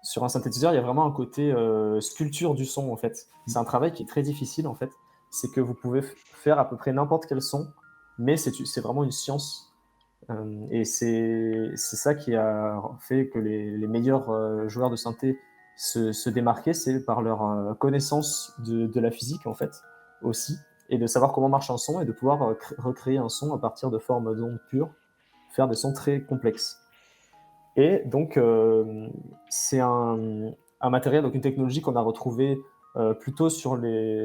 sur un synthétiseur, il y a vraiment un côté sculpture du son, en fait. C'est un travail qui est très difficile, en fait. C'est que vous pouvez faire à peu près n'importe quel son, mais c'est vraiment une science. Et c'est ça qui a fait que les meilleurs joueurs de synthé se démarquaient, c'est par leur connaissance de la physique, en fait, aussi, et de savoir comment marche un son, et de pouvoir recréer un son à partir de formes d'ondes pures, faire des sons très complexes. Et donc, c'est un matériel, donc une technologie qu'on a retrouvée plutôt sur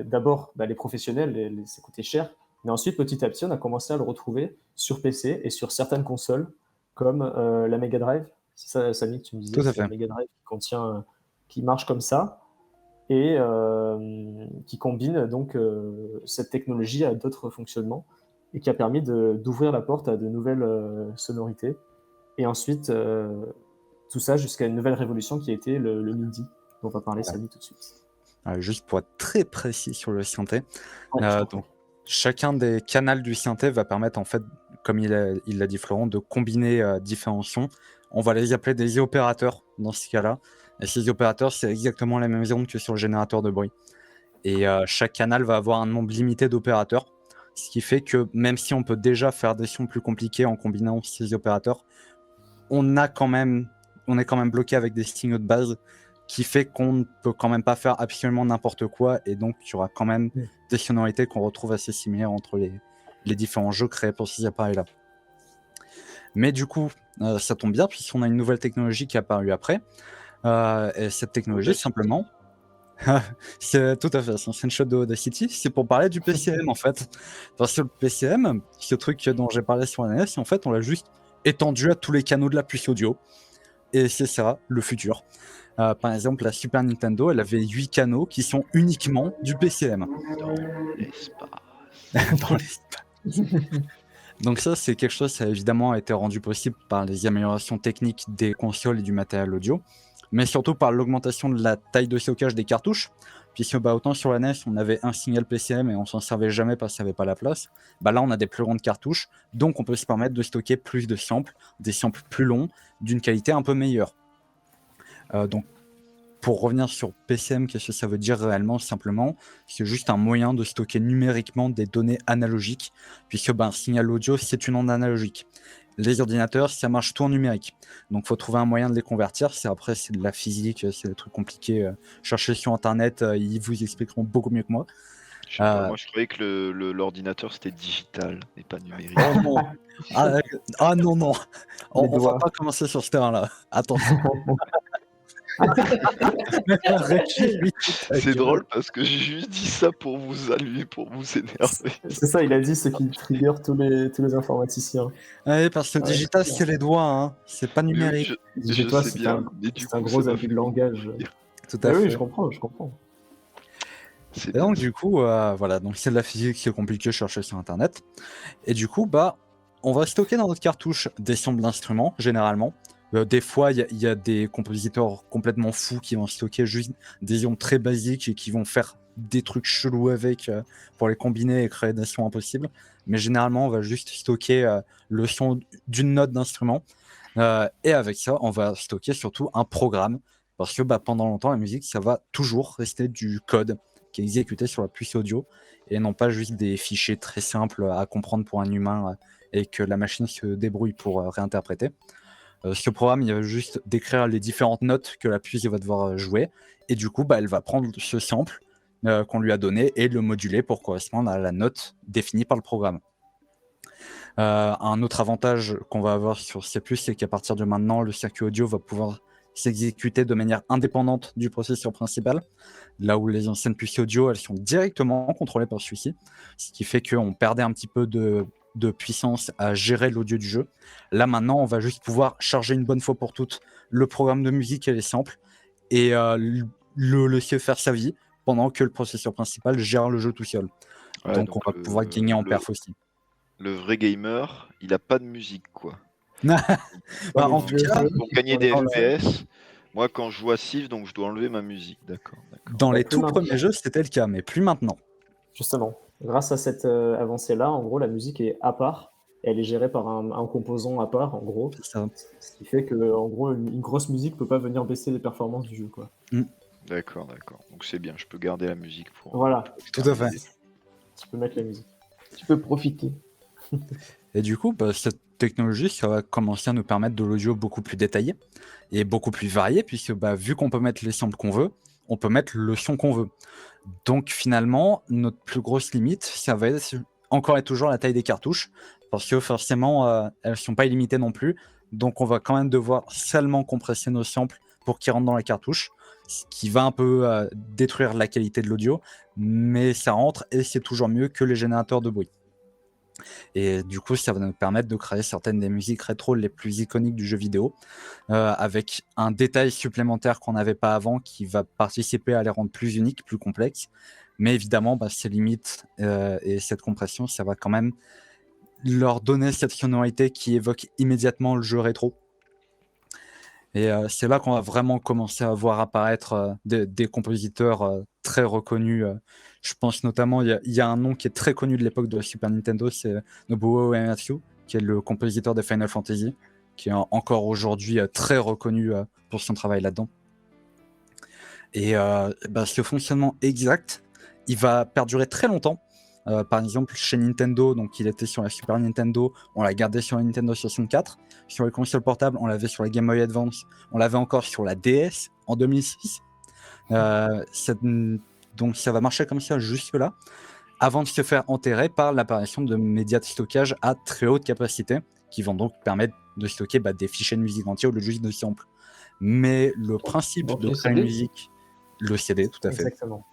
d'abord les professionnels, ça coûtait cher, mais ensuite, petit à petit, on a commencé à le retrouver sur PC et sur certaines consoles, comme la Mega Drive. C'est ça, Samy, que tu me disais. Tout à C'est fait. la Mega Drive qui marche comme ça et qui combine donc cette technologie à d'autres fonctionnements et qui a permis d'ouvrir la porte à de nouvelles sonorités. Et ensuite, tout ça jusqu'à une nouvelle révolution qui a été le MIDI, dont on va parler Samy tout de suite. Juste pour être très précis sur le synthé, Ouais, donc, chacun des canaux du synthé va permettre, en fait, comme il l'a dit Florent, de combiner différents sons. On va les appeler des opérateurs dans ce cas-là. Et ces opérateurs, c'est exactement la même onde que sur le générateur de bruit. Et chaque canal va avoir un nombre limité d'opérateurs. Ce qui fait que même si on peut déjà faire des sons plus compliqués en combinant ces opérateurs, on est quand même bloqué avec des signaux de base qui fait qu'on ne peut quand même pas faire absolument n'importe quoi, et donc il y aura quand même des sonorités qu'on retrouve assez similaires entre les différents jeux créés pour ces appareils-là. Mais du coup, ça tombe bien, puisqu'on a une nouvelle technologie qui est apparue après, et cette technologie, simplement... c'est tout à fait, c'est un screenshot de Audacity, c'est pour parler du PCM en fait. Parce que le PCM, ce truc dont j'ai parlé sur la NES, en fait, on l'a juste étendu à tous les canaux de la puce audio. Et c'est ça, le futur. Par exemple, la Super Nintendo, elle avait 8 canaux qui sont uniquement du PCM. Dans l'espace. Dans l'espace. Donc ça, c'est quelque chose qui a évidemment été rendu possible par les améliorations techniques des consoles et du matériel audio, mais surtout par l'augmentation de la taille de stockage des cartouches, puisque autant sur la NES, on avait un signal PCM et on s'en servait jamais parce qu'il n'y avait pas la place. Là, on a des plus grandes cartouches, donc on peut se permettre de stocker plus de samples, des samples plus longs, d'une qualité un peu meilleure. Donc, pour revenir sur PCM, qu'est-ce que ça veut dire réellement? Simplement, c'est juste un moyen de stocker numériquement des données analogiques, puisque un signal audio, c'est une onde analogique. Les ordinateurs, ça marche tout en numérique. Donc, il faut trouver un moyen de les convertir. Après, c'est de la physique, c'est des trucs compliqués. Cherchez sur Internet, ils vous expliqueront beaucoup mieux que moi. Je sais pas, moi, je croyais que l'ordinateur, c'était digital et pas numérique. Oh non. Non. On va pas commencer sur ce terrain-là. Attention. C'est drôle parce que j'ai juste dit ça pour vous allumer, pour vous énerver. C'est ça, il a dit ce qui trigger tous les informaticiens. Ouais, parce que digital, c'est les doigts, hein. C'est pas numérique. Je sais bien, mais du coup, un gros abus de langage. Tout à fait. Oui, je comprends. Et donc, du coup, voilà, donc c'est de la physique, c'est compliqué à chercher sur Internet. Et du coup, on va stocker dans notre cartouche des samples d'instruments, généralement. Des fois, il y a des compositeurs complètement fous qui vont stocker juste des ondes très basiques et qui vont faire des trucs chelous avec pour les combiner et créer des sons impossibles. Mais généralement, on va juste stocker le son d'une note d'instrument. Et avec ça, on va stocker surtout un programme. Parce que pendant longtemps, la musique, ça va toujours rester du code qui est exécuté sur la puce audio et non pas juste des fichiers très simples à comprendre pour un humain et que la machine se débrouille pour réinterpréter. Ce programme, il va juste décrire les différentes notes que la puce va devoir jouer, et du coup, elle va prendre ce sample qu'on lui a donné et le moduler pour correspondre à la note définie par le programme. Un autre avantage qu'on va avoir sur ces puces, c'est qu'à partir de maintenant, le circuit audio va pouvoir s'exécuter de manière indépendante du processeur principal, là où les anciennes puces audio, elles sont directement contrôlées par celui-ci, ce qui fait qu'on perdait un petit peu de puissance à gérer l'audio du jeu. Là, maintenant, on va juste pouvoir charger une bonne fois pour toutes le programme de musique et les samples et le laisser faire sa vie pendant que le processeur principal gère le jeu tout seul. Ouais, donc, on va pouvoir gagner en perf aussi. Le vrai gamer, il a pas de musique, quoi. En tout cas, pour gagner des FPS, moi quand je joue à Civ, donc je dois enlever ma musique. D'accord. dans les tout premiers jeux, c'était le cas, mais plus maintenant. Justement, grâce à cette avancée-là, en gros, la musique est à part. Elle est gérée par un composant à part, en gros. C'est ça. Ce qui fait que, en gros, une grosse musique peut pas venir baisser les performances du jeu, quoi. D'accord. Donc c'est bien, je peux garder la musique pour. Voilà, Tout à fait. tu peux mettre la musique. Tu peux profiter. Et du coup, cette technologie, ça va commencer à nous permettre de l'audio beaucoup plus détaillé et beaucoup plus varié, puisque vu qu'on peut mettre les samples qu'on veut, on peut mettre le son qu'on veut. Donc finalement, notre plus grosse limite, ça va être encore et toujours la taille des cartouches, parce que forcément, elles ne sont pas illimitées non plus. Donc on va quand même devoir seulement compresser nos samples pour qu'ils rentrent dans la cartouche, ce qui va un peu détruire la qualité de l'audio, mais ça rentre et c'est toujours mieux que les générateurs de bruit. Et du coup, ça va nous permettre de créer certaines des musiques rétro les plus iconiques du jeu vidéo, avec un détail supplémentaire qu'on n'avait pas avant, qui va participer à les rendre plus uniques, plus complexes. Mais évidemment, ces limites et cette compression, ça va quand même leur donner cette sonorité qui évoque immédiatement le jeu rétro. Et c'est là qu'on va vraiment commencer à voir apparaître des compositeurs très reconnus. Je pense notamment, il y a un nom qui est très connu de l'époque de la Super Nintendo, c'est Nobuo Uematsu, qui est le compositeur de Final Fantasy, qui est encore aujourd'hui très reconnu pour son travail là-dedans. Et ce fonctionnement exact, il va perdurer très longtemps. Par exemple, chez Nintendo, donc il était sur la Super Nintendo, on l'a gardé sur la Nintendo 64. Sur les consoles portables, on l'avait sur la Game Boy Advance, on l'avait encore sur la DS en 2006. Donc ça va marcher comme ça jusque-là, avant de se faire enterrer par l'apparition de médias de stockage à très haute capacité, qui vont donc permettre de stocker des fichiers de musique entiers au lieu de juste de samples. Mais le principe Donc de les créer CD? une musique, le CD, tout à fait. Exactement.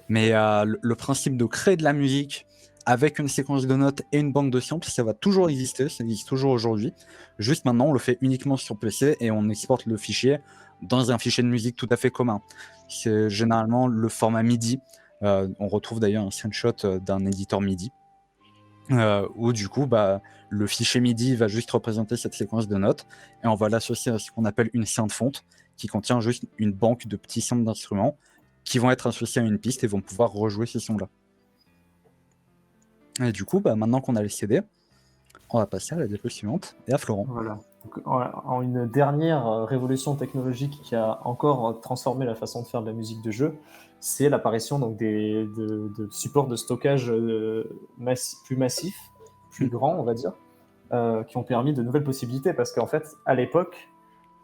Mais le principe de créer de la musique avec une séquence de notes et une banque de samples, ça va toujours exister, ça existe toujours aujourd'hui. Juste maintenant, on le fait uniquement sur PC et on exporte le fichier dans un fichier de musique tout à fait commun. C'est généralement le format MIDI. On retrouve d'ailleurs un screenshot d'un éditeur MIDI. Où du coup, le fichier MIDI va juste représenter cette séquence de notes et on va l'associer à ce qu'on appelle une synth fonte qui contient juste une banque de petits samples d'instruments qui vont être associés à une piste et vont pouvoir rejouer ces sons-là. Et du coup, maintenant qu'on a les CD, on va passer à la diapo suivante et à Florent. Voilà. Donc, en une dernière révolution technologique qui a encore transformé la façon de faire de la musique de jeu, c'est l'apparition donc de supports de stockage plus massifs, plus grands, on va dire, qui ont permis de nouvelles possibilités. Parce qu'en fait, à l'époque,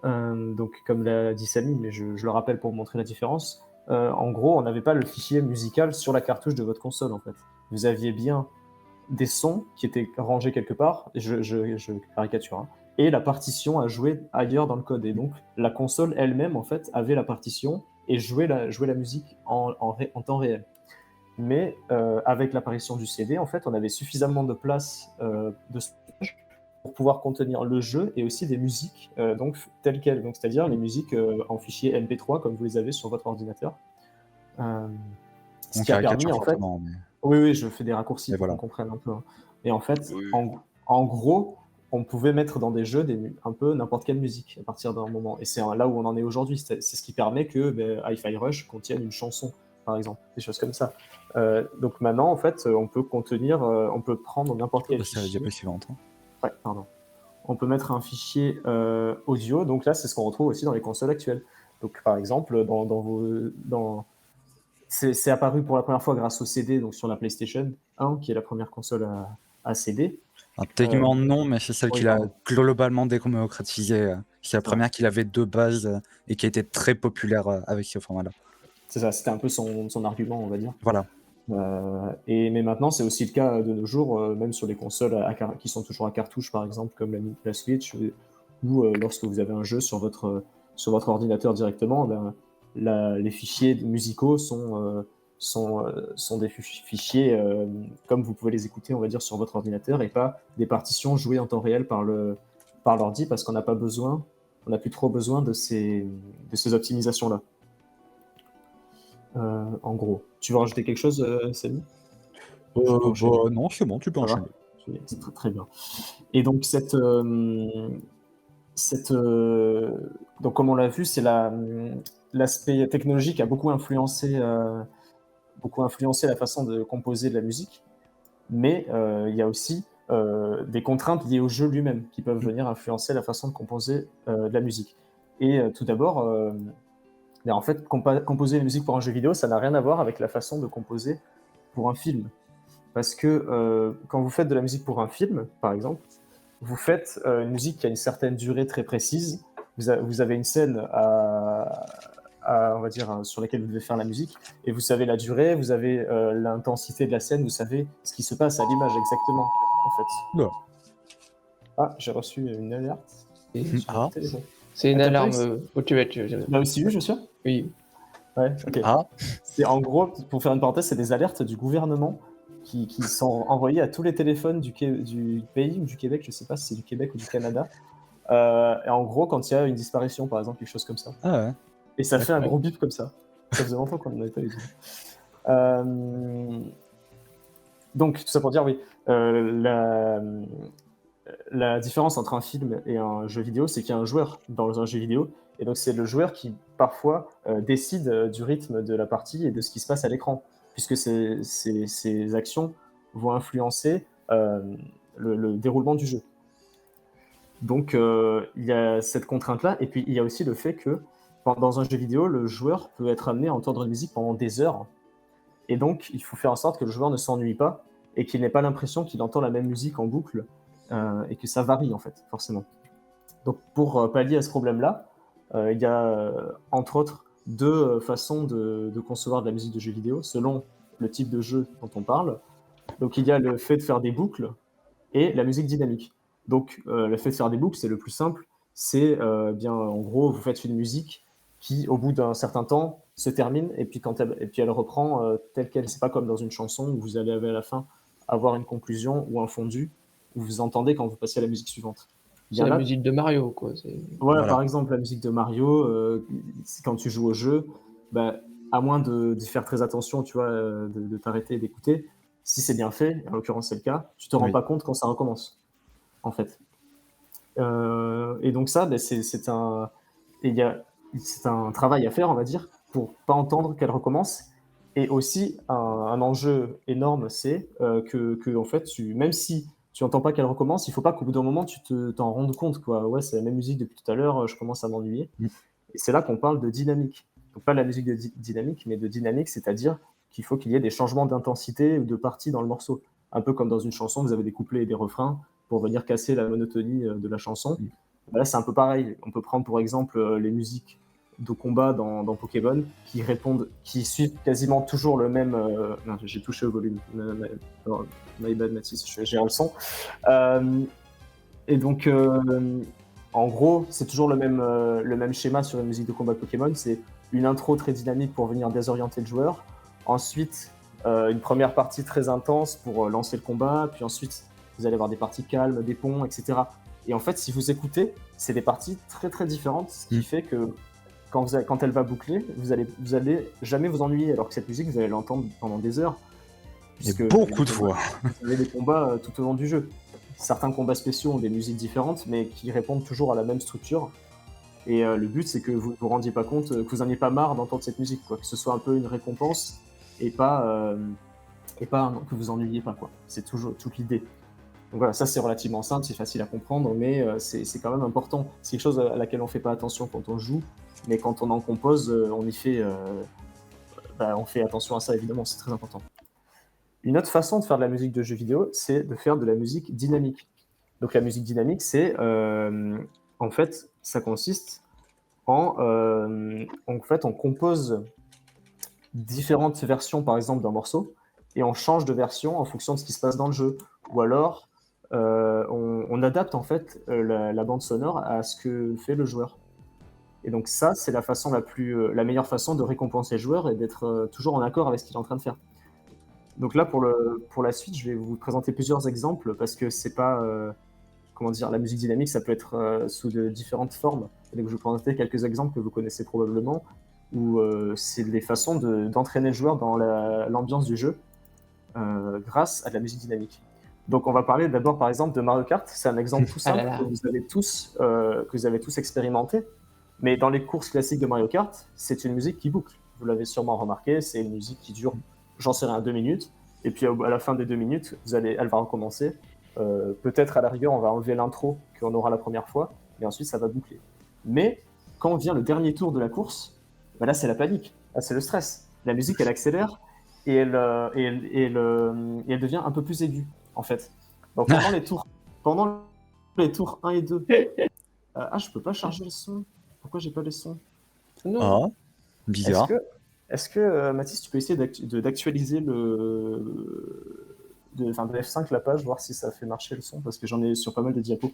donc comme l'a dit Samy, mais je le rappelle pour montrer la différence, en gros, on n'avait pas le fichier musical sur la cartouche de votre console, en fait. Vous aviez bien des sons qui étaient rangés quelque part, je caricature, hein, et la partition à jouer ailleurs dans le code. Et donc, la console elle-même, en fait, avait la partition et jouait la musique en temps réel. Mais avec l'apparition du CD, en fait, on avait suffisamment de place de stockage pour pouvoir contenir le jeu et aussi des musiques donc telles quelles, donc c'est-à-dire les musiques en fichier MP3 comme vous les avez sur votre ordinateur. Ce qui a permis en fait. Oui, je fais des raccourcis pour qu'on comprenne un peu. Hein. Et en fait, en gros, on pouvait mettre dans des jeux un peu n'importe quelle musique à partir d'un moment. Et c'est là où on en est aujourd'hui. C'est ce qui permet que Hi-Fi Rush contienne une chanson, par exemple, des choses comme ça. Donc maintenant, en fait, on peut prendre n'importe quel fichier. C'est la diapo suivante. Hein. Ouais, pardon. On peut mettre un fichier audio. Donc là, c'est ce qu'on retrouve aussi dans les consoles actuelles. Donc par exemple, c'est apparu pour la première fois grâce au CD, donc sur la PlayStation 1, qui est la première console à CD. Techniquement non, mais c'est celle qui l'a globalement démocratisé. C'est la première qui avait deux bases et qui a été très populaire avec ce format-là. C'est ça, c'était un peu son argument, on va dire. Voilà. Mais maintenant, c'est aussi le cas de nos jours, même sur les consoles qui sont toujours à cartouche, par exemple, comme la Switch, ou lorsque vous avez un jeu sur votre sur votre ordinateur directement, ben, les fichiers musicaux sont des fichiers comme vous pouvez les écouter, on va dire, sur votre ordinateur et pas des partitions jouées en temps réel par l'ordi parce qu'on n'a pas besoin, on n'a plus trop besoin de ces optimisations-là. En gros. Tu veux rajouter quelque chose, Samy? Non, c'est bon, tu peux Ça va enchaîner. C'est très, très bien. Et donc, donc comme on l'a vu, c'est l'aspect technologique qui a beaucoup influencé la façon de composer de la musique, mais il y a aussi des contraintes liées au jeu lui-même qui peuvent venir influencer la façon de composer de la musique. Et tout d'abord, en fait, composer la musique pour un jeu vidéo, ça n'a rien à voir avec la façon de composer pour un film. Parce que quand vous faites de la musique pour un film, par exemple, vous faites une musique qui a une certaine durée très précise. Vous avez une scène on va dire, sur laquelle vous devez faire la musique, et vous savez la durée, vous avez l'intensité de la scène, vous savez ce qui se passe à l'image exactement, en fait. Oula. Ah, j'ai reçu une alerte. Sur mon téléphone. C'est une Ah, t'as alarme pas au Tibet. Tu l'as aussi eu, je suis sûr? Oui. Ouais, ok. C'est en gros, pour faire une parenthèse, c'est des alertes du gouvernement qui sont envoyées à tous les téléphones du pays ou du Québec, je sais pas si c'est du Québec ou du Canada. Et en gros, quand il y a une disparition, par exemple, quelque chose comme ça. Ah ouais. Et ça fait un gros bip comme ça. Ça faisait longtemps qu'on n'en avait pas eu. Donc, tout ça pour dire, oui, la différence entre un film et un jeu vidéo, c'est qu'il y a un joueur dans un jeu vidéo, et donc c'est le joueur qui, parfois, décide du rythme de la partie et de ce qui se passe à l'écran, puisque ces actions vont influencer le déroulement du jeu. Donc, il y a cette contrainte-là, et puis il y a aussi le fait que, dans un jeu vidéo, le joueur peut être amené à entendre une musique pendant des heures, et donc il faut faire en sorte que le joueur ne s'ennuie pas, et qu'il n'ait pas l'impression qu'il entend la même musique en boucle, et que ça varie en fait, forcément. Donc pour pallier à ce problème-là, il y a entre autres deux façons de concevoir de la musique de jeux vidéo selon le type de jeu dont on parle. Donc il y a le fait de faire des boucles et la musique dynamique. Donc le fait de faire des boucles, c'est le plus simple. C'est bien en gros, vous faites une musique qui, au bout d'un certain temps, se termine et puis elle reprend telle qu'elle. C'est pas comme dans une chanson où vous allez à la fin avoir une conclusion ou un fondu où vous entendez quand vous passez à la musique suivante. C'est la musique de Mario, quoi. Voilà, par exemple, la musique de Mario, quand tu joues au jeu, bah, à moins d'y faire très attention, tu vois, de t'arrêter et d'écouter, si c'est bien fait, en l'occurrence c'est le cas, tu te rends pas compte quand ça recommence, en fait. Et donc ça, bah, c'est un travail à faire, on va dire, pour pas entendre qu'elle recommence. Et aussi, un enjeu énorme, c'est que en fait, même si tu n'entends pas qu'elle recommence, il ne faut pas qu'au bout d'un moment, tu t'en rendes compte, quoi. Ouais, c'est la même musique depuis tout à l'heure, je commence à m'ennuyer. Et c'est là qu'on parle de dynamique. Donc pas de la musique de dynamique, mais de dynamique, c'est-à-dire qu'il faut qu'il y ait des changements d'intensité ou de partie dans le morceau. Un peu comme dans une chanson, vous avez des couplets et des refrains pour venir casser la monotonie de la chanson. Là, c'est un peu pareil. On peut prendre, pour exemple, les musiques de combat dans Pokémon qui suivent quasiment toujours le même. Non, j'ai touché au volume. My bad, Mathis, j'ai un le son. Et donc, en gros, c'est toujours le même schéma sur une musique de combat de Pokémon. C'est une intro très dynamique pour venir désorienter le joueur. Ensuite, une première partie très intense pour lancer le combat. Puis ensuite, vous allez avoir des parties calmes, des ponts, etc. Et en fait, si vous écoutez, c'est des parties très très différentes, ce qui fait que quand elle va boucler, vous allez jamais vous ennuyer, alors que cette musique, vous allez l'entendre pendant des heures. Et beaucoup de fois. Vous avez des combats tout au long du jeu. Certains combats spéciaux ont des musiques différentes, mais qui répondent toujours à la même structure. Et le but, c'est que vous ne vous rendiez pas compte, que vous n'en ayez pas marre d'entendre cette musique, quoi. Que ce soit un peu une récompense et pas que vous ennuyiez pas, quoi. C'est toujours toute l'idée. Donc voilà, ça c'est relativement simple, c'est facile à comprendre, mais c'est quand même important. C'est quelque chose à laquelle on ne fait pas attention quand on joue, mais quand on en compose, on fait attention à ça, évidemment, c'est très important. Une autre façon de faire de la musique de jeux vidéo, c'est de faire de la musique dynamique. Donc la musique dynamique, en fait, ça consiste on compose différentes versions, par exemple, d'un morceau, et on change de version en fonction de ce qui se passe dans le jeu. Ou alors, on adapte en fait la bande sonore à ce que fait le joueur. Et donc ça, c'est la meilleure façon de récompenser le joueur et d'être toujours en accord avec ce qu'il est en train de faire. Donc là, pour la suite, je vais vous présenter plusieurs exemples parce que c'est pas, la musique dynamique, ça peut être sous de différentes formes. Et donc je vais vous présenter quelques exemples que vous connaissez probablement, où c'est des façons d'entraîner le joueur dans l'ambiance du jeu grâce à de la musique dynamique. Donc on va parler d'abord par exemple de Mario Kart. C'est un exemple tout simple que vous avez tous expérimenté. Mais dans les courses classiques de Mario Kart, c'est une musique qui boucle. Vous l'avez sûrement remarqué, c'est une musique qui dure, j'en sais rien, 2 minutes. Et puis à la fin des 2 minutes, elle va recommencer. Peut-être à la rigueur, on va enlever l'intro qu'on aura la première fois, et ensuite ça va boucler. Mais quand vient le dernier tour de la course, là c'est la panique, là c'est le stress. La musique elle accélère et elle devient un peu plus aiguë en fait. Donc pendant les tours 1 et 2, je peux pas charger le son. Pourquoi j'ai pas le son? Non. Ah, bizarre. Est-ce que Mathis, tu peux essayer d'actualiser de F5 la page, voir si ça fait marcher le son, parce que j'en ai sur pas mal de diapos.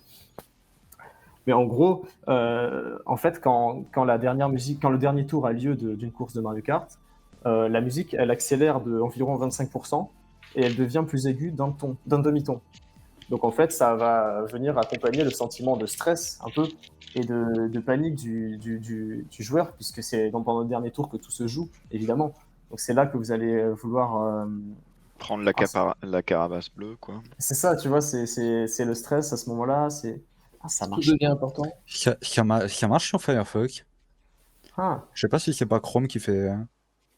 Mais en gros, en fait, quand le dernier tour a lieu d'une course de Mario Kart, la musique, elle accélère d'environ 25% et elle devient plus aiguë d'un demi-ton. Donc en fait, ça va venir accompagner le sentiment de stress un peu et de panique du joueur, puisque c'est pendant le dernier tour que tout se joue, évidemment. Donc c'est là que vous allez vouloir... Prendre la carapace bleue, quoi. C'est ça, tu vois, c'est le stress à ce moment-là. Ça Tout marche. devient important. Ça marche sur Firefox. Je sais pas si c'est pas Chrome qui fait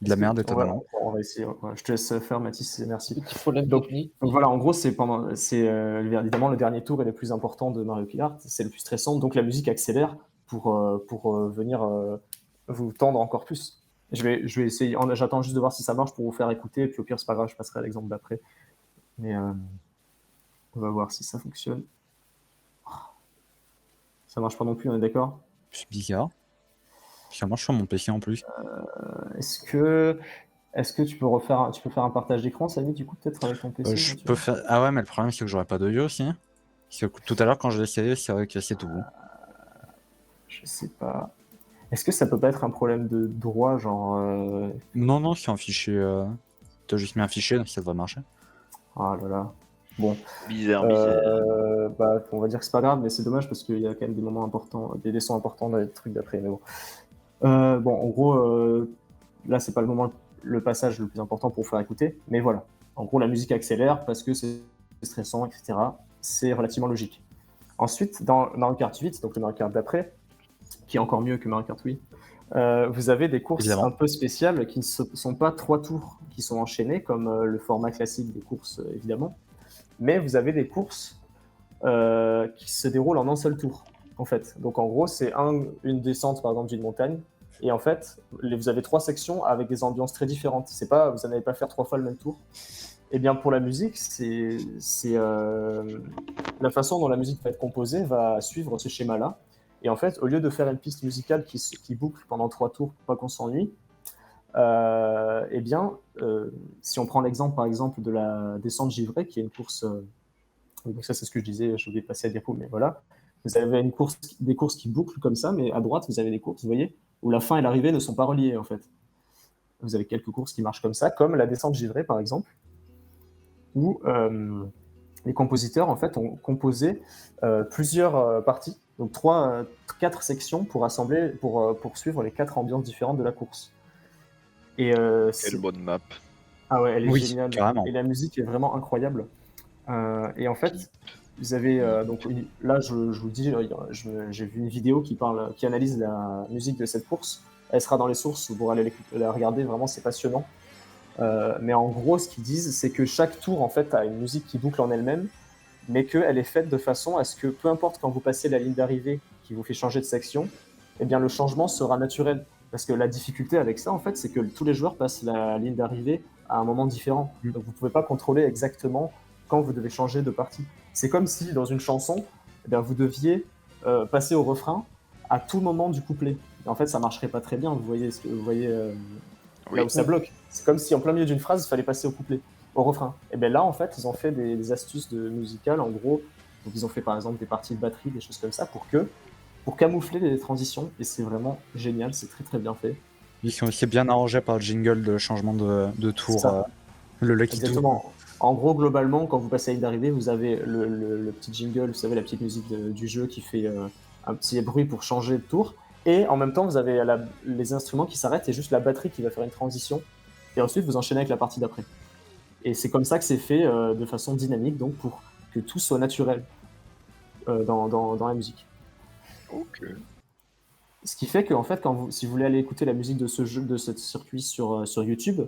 de la merde étonnamment. On va essayer. Je te laisse faire, Mathis, merci. Petit problème technique. Donc voilà, en gros, c'est évidemment le dernier tour est le plus important de Mario Kart, c'est le plus stressant, donc la musique accélère pour venir vous tendre encore plus. Je vais essayer, j'attends juste de voir si ça marche pour vous faire écouter, et puis au pire, c'est pas grave, je passerai à l'exemple d'après. Mais on va voir si ça fonctionne. Ça marche pas non plus, on est d'accord? C'est bizarre. Ça marche sur mon PC en plus. Est-ce que tu peux faire un partage d'écran, Samy, du coup, peut-être avec ton PC? Je peux faire. Ah ouais, mais le problème c'est que j'aurais pas d'audio aussi. Parce que tout à l'heure quand je l'ai essayé, c'est vrai que c'est tout bon. Je sais pas. Est-ce que ça peut pas être un problème de droit, genre... Non, c'est un fichier. T'as juste mis un fichier, donc ça devrait marcher. Ah là là. Bon. Bizarre. On va dire que c'est pas grave, mais c'est dommage parce qu'il y a quand même des moments importants, des sons importants dans les trucs d'après. Mais bon. En gros, là, c'est pas le passage le plus important pour vous faire écouter, mais voilà. En gros, la musique accélère parce que c'est stressant, etc. C'est relativement logique. Ensuite, dans Mario Kart 8, donc le Mario Kart d'après, qui est encore mieux que Mario Kart Wii, vous avez des courses Évidemment. un peu spéciales qui ne sont pas 3 tours qui sont enchaînés, comme le format classique des courses, évidemment. Mais vous avez des courses qui se déroulent en un seul tour, en fait. Donc en gros, c'est une descente, par exemple, d'une montagne. Et en fait, vous avez 3 sections avec des ambiances très différentes. Vous n'allez pas faire 3 fois le même tour. Et bien pour la musique, la façon dont la musique va être composée va suivre ce schéma-là. Et en fait, au lieu de faire une piste musicale qui boucle pendant 3 tours pour pas qu'on s'ennuie, si on prend l'exemple, par exemple, de la descente givrée, qui est une course... donc ça, c'est ce que je disais, je vais passer à diapo, mais voilà. Vous avez des courses qui bouclent comme ça, mais à droite, vous avez des courses, vous voyez, où la fin et l'arrivée ne sont pas reliées, en fait. Vous avez quelques courses qui marchent comme ça, comme la descente givrée, par exemple, où les compositeurs, en fait, ont composé plusieurs parties, donc 4 sections pour suivre les 4 ambiances différentes de la course. Quelle bonne map. Ah ouais, elle est Oui, géniale. carrément. Et la musique est vraiment incroyable. Et en fait, vous avez là, je vous dis, j'ai vu une vidéo qui analyse la musique de cette course. Elle sera dans les sources, vous pourrez aller la regarder. Vraiment, c'est passionnant. Mais en gros, ce qu'ils disent, c'est que chaque tour, en fait, a une musique qui boucle en elle-même, mais qu'elle est faite de façon à ce que, peu importe quand vous passez la ligne d'arrivée qui vous fait changer de section, eh bien, le changement sera naturel. Parce que la difficulté avec ça, en fait, c'est que tous les joueurs passent la ligne d'arrivée à un moment différent. Donc, vous ne pouvez pas contrôler exactement quand vous devez changer de partie. C'est comme si, dans une chanson, eh bien, vous deviez passer au refrain à tout moment du couplet. Et en fait, ça ne marcherait pas très bien, vous voyez là où ça bloque. C'est comme si, en plein milieu d'une phrase, il fallait passer au refrain. Et bien là, en fait, ils ont fait des astuces musicales, en gros. Donc, ils ont fait, par exemple, des parties de batterie, des choses comme ça, pour que pour camoufler les transitions, et c'est vraiment génial, c'est très très bien fait. Ils sont aussi bien arrangés par le jingle de changement de tour, Ça. le Lucky Tour. Exactement. En gros, globalement, quand vous passez à la ligne d'arrivée, vous avez le petit jingle, vous savez, la petite musique du jeu qui fait un petit bruit pour changer de tour. Et en même temps, vous avez les instruments qui s'arrêtent et juste la batterie qui va faire une transition. Et ensuite, vous enchaînez avec la partie d'après. Et c'est comme ça que c'est fait de façon dynamique, donc pour que tout soit naturel dans la musique. Ok. Ce qui fait que, en fait, si vous voulez aller écouter la musique de ce jeu, de ce circuit sur YouTube,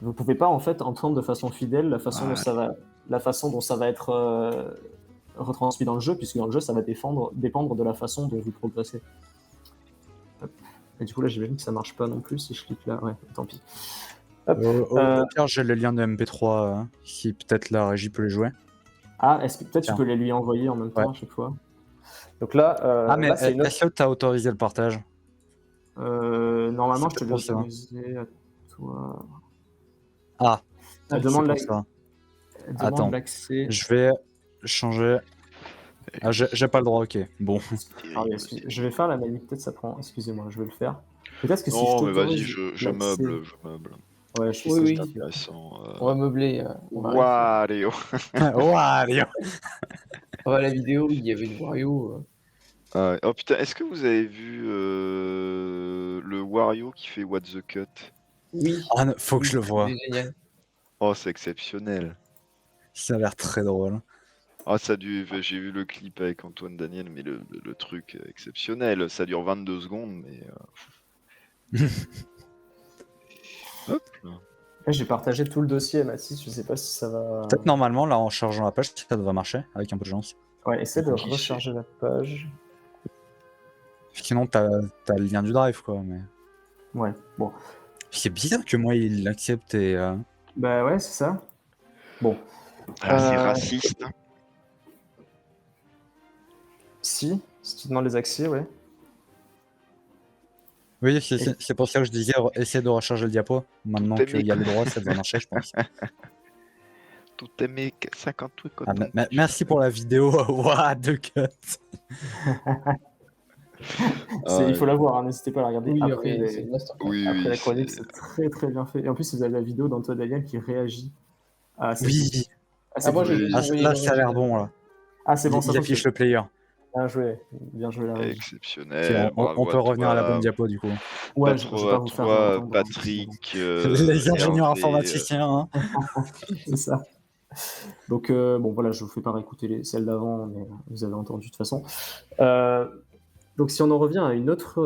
vous pouvez pas en fait entendre de façon fidèle la façon dont ça va être retransmis dans le jeu, puisque dans le jeu ça va dépendre de la façon dont vous progressez. Hop. Et du coup là j'imagine que ça marche pas non plus si je clique là, ouais, tant pis. Hop. Au pire, j'ai le lien de MP3 si peut-être la régie peut les jouer. Ah, est-ce que peut-être Tiens. tu peux les lui envoyer en même temps Ouais. à chaque fois. Donc là, mais là c'est une autre... est-ce que t'as autorisé le partage? Normalement je te C'est l'ai pour ça. autorisé à toi. Ah, Elle c'est demande pour ça. Attends. l'accès. Je vais changer. Ah, j'ai pas le droit, ok. Bon. Ah, je vais faire la manip, peut-être ça prend. Excusez-moi, je vais le faire. Peut-être que si Non, je mais vas-y, t'autorise je l'accès- meuble. Ouais, je suis Oui, ça, oui. je- Intéressant. On va meubler. Wario. Wario. La vidéo, il y avait une Wario. Oh putain, est-ce que vous avez vu le Wario qui fait What the Cut? Oui. Ah, faut que je le voie. C'est génial. Oh, c'est exceptionnel. Ça a l'air très drôle. Ah, j'ai vu le clip avec Antoine Daniel, mais le truc exceptionnel. Ça dure 22 secondes, mais. Hop là. Là, j'ai partagé tout le dossier à Mathis, je sais pas si ça va. Peut-être normalement, là, en chargeant la page, ça devrait marcher avec un peu de chance. Ouais, essaie de Qui recharger la page. Sinon, t'as le lien du drive, quoi. Mais Ouais, bon. c'est bizarre que moi, il l'accepte et. Bah ouais, c'est ça. Bon. Ah, c'est raciste. Si tu demandes les accès, ouais. Oui, c'est pour ça que je disais essayer de recharger le diapo. Maintenant Tout est qu'il y a les droits, ça devrait marcher, je pense. Tout aimé 58 Ah, coton. merci pour la vidéo. What the cut. Il faut la voir, hein, n'hésitez pas à la regarder. Oui, après oui, c'est une masterclass. Oui, après oui, la chronique, c'est très très bien fait. Et en plus, vous avez la vidéo d'Antoine Daniel qui réagit à cette Oui. moi, j'ai Ah, là, ça a l'air bon, là. Ah, c'est bon, ça Il affiche le player. Bien joué la régie. exceptionnel. On peut revenir à la bonne diapo, du coup. Ouais, je vais pas vous faire entendre, Patrick. Les ingénieurs Hervé, informaticiens. Hein. C'est ça. Donc, bon, voilà, je vous fais pas réécouter celles d'avant, mais vous avez entendu de toute façon. Donc, si on en revient à une autre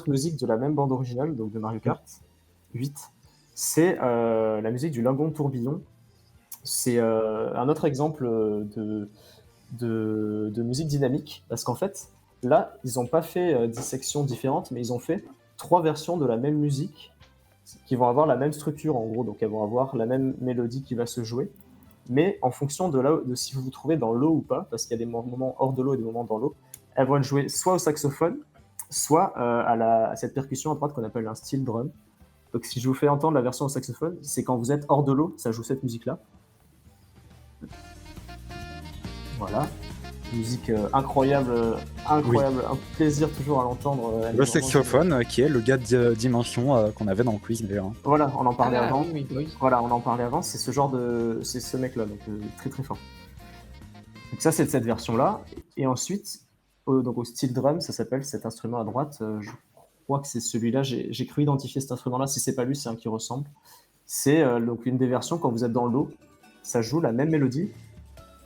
musique de la même bande originale, donc de Mario Kart 8, c'est la musique du Lingon de Tourbillon. C'est un autre exemple de musique dynamique, parce qu'en fait, là, ils n'ont pas fait 10 sections différentes, mais ils ont fait 3 versions de la même musique qui vont avoir la même structure, en gros, donc elles vont avoir la même mélodie qui va se jouer, mais en fonction de si vous vous trouvez dans l'eau ou pas, parce qu'il y a des moments hors de l'eau et des moments dans l'eau, elles vont être jouées soit au saxophone, soit à cette percussion à droite qu'on appelle un steel drum. Donc si je vous fais entendre la version au saxophone, c'est quand vous êtes hors de l'eau, ça joue cette musique-là. Voilà, musique incroyable, oui. Un plaisir toujours à l'entendre. Le saxophone, qui est le gars de Dimension qu'on avait dans le quiz d'ailleurs. Voilà, on en parlait avant. Oui. Voilà, on en parlait avant. C'est c'est ce mec-là, donc très très fort. Donc ça, c'est de cette version-là. Et ensuite, donc au steel drum, ça s'appelle cet instrument à droite. Je crois que c'est celui-là. J'ai cru identifier cet instrument-là. Si c'est pas lui, c'est un qui ressemble. C'est donc une des versions quand vous êtes dans l'eau. Ça joue la même mélodie,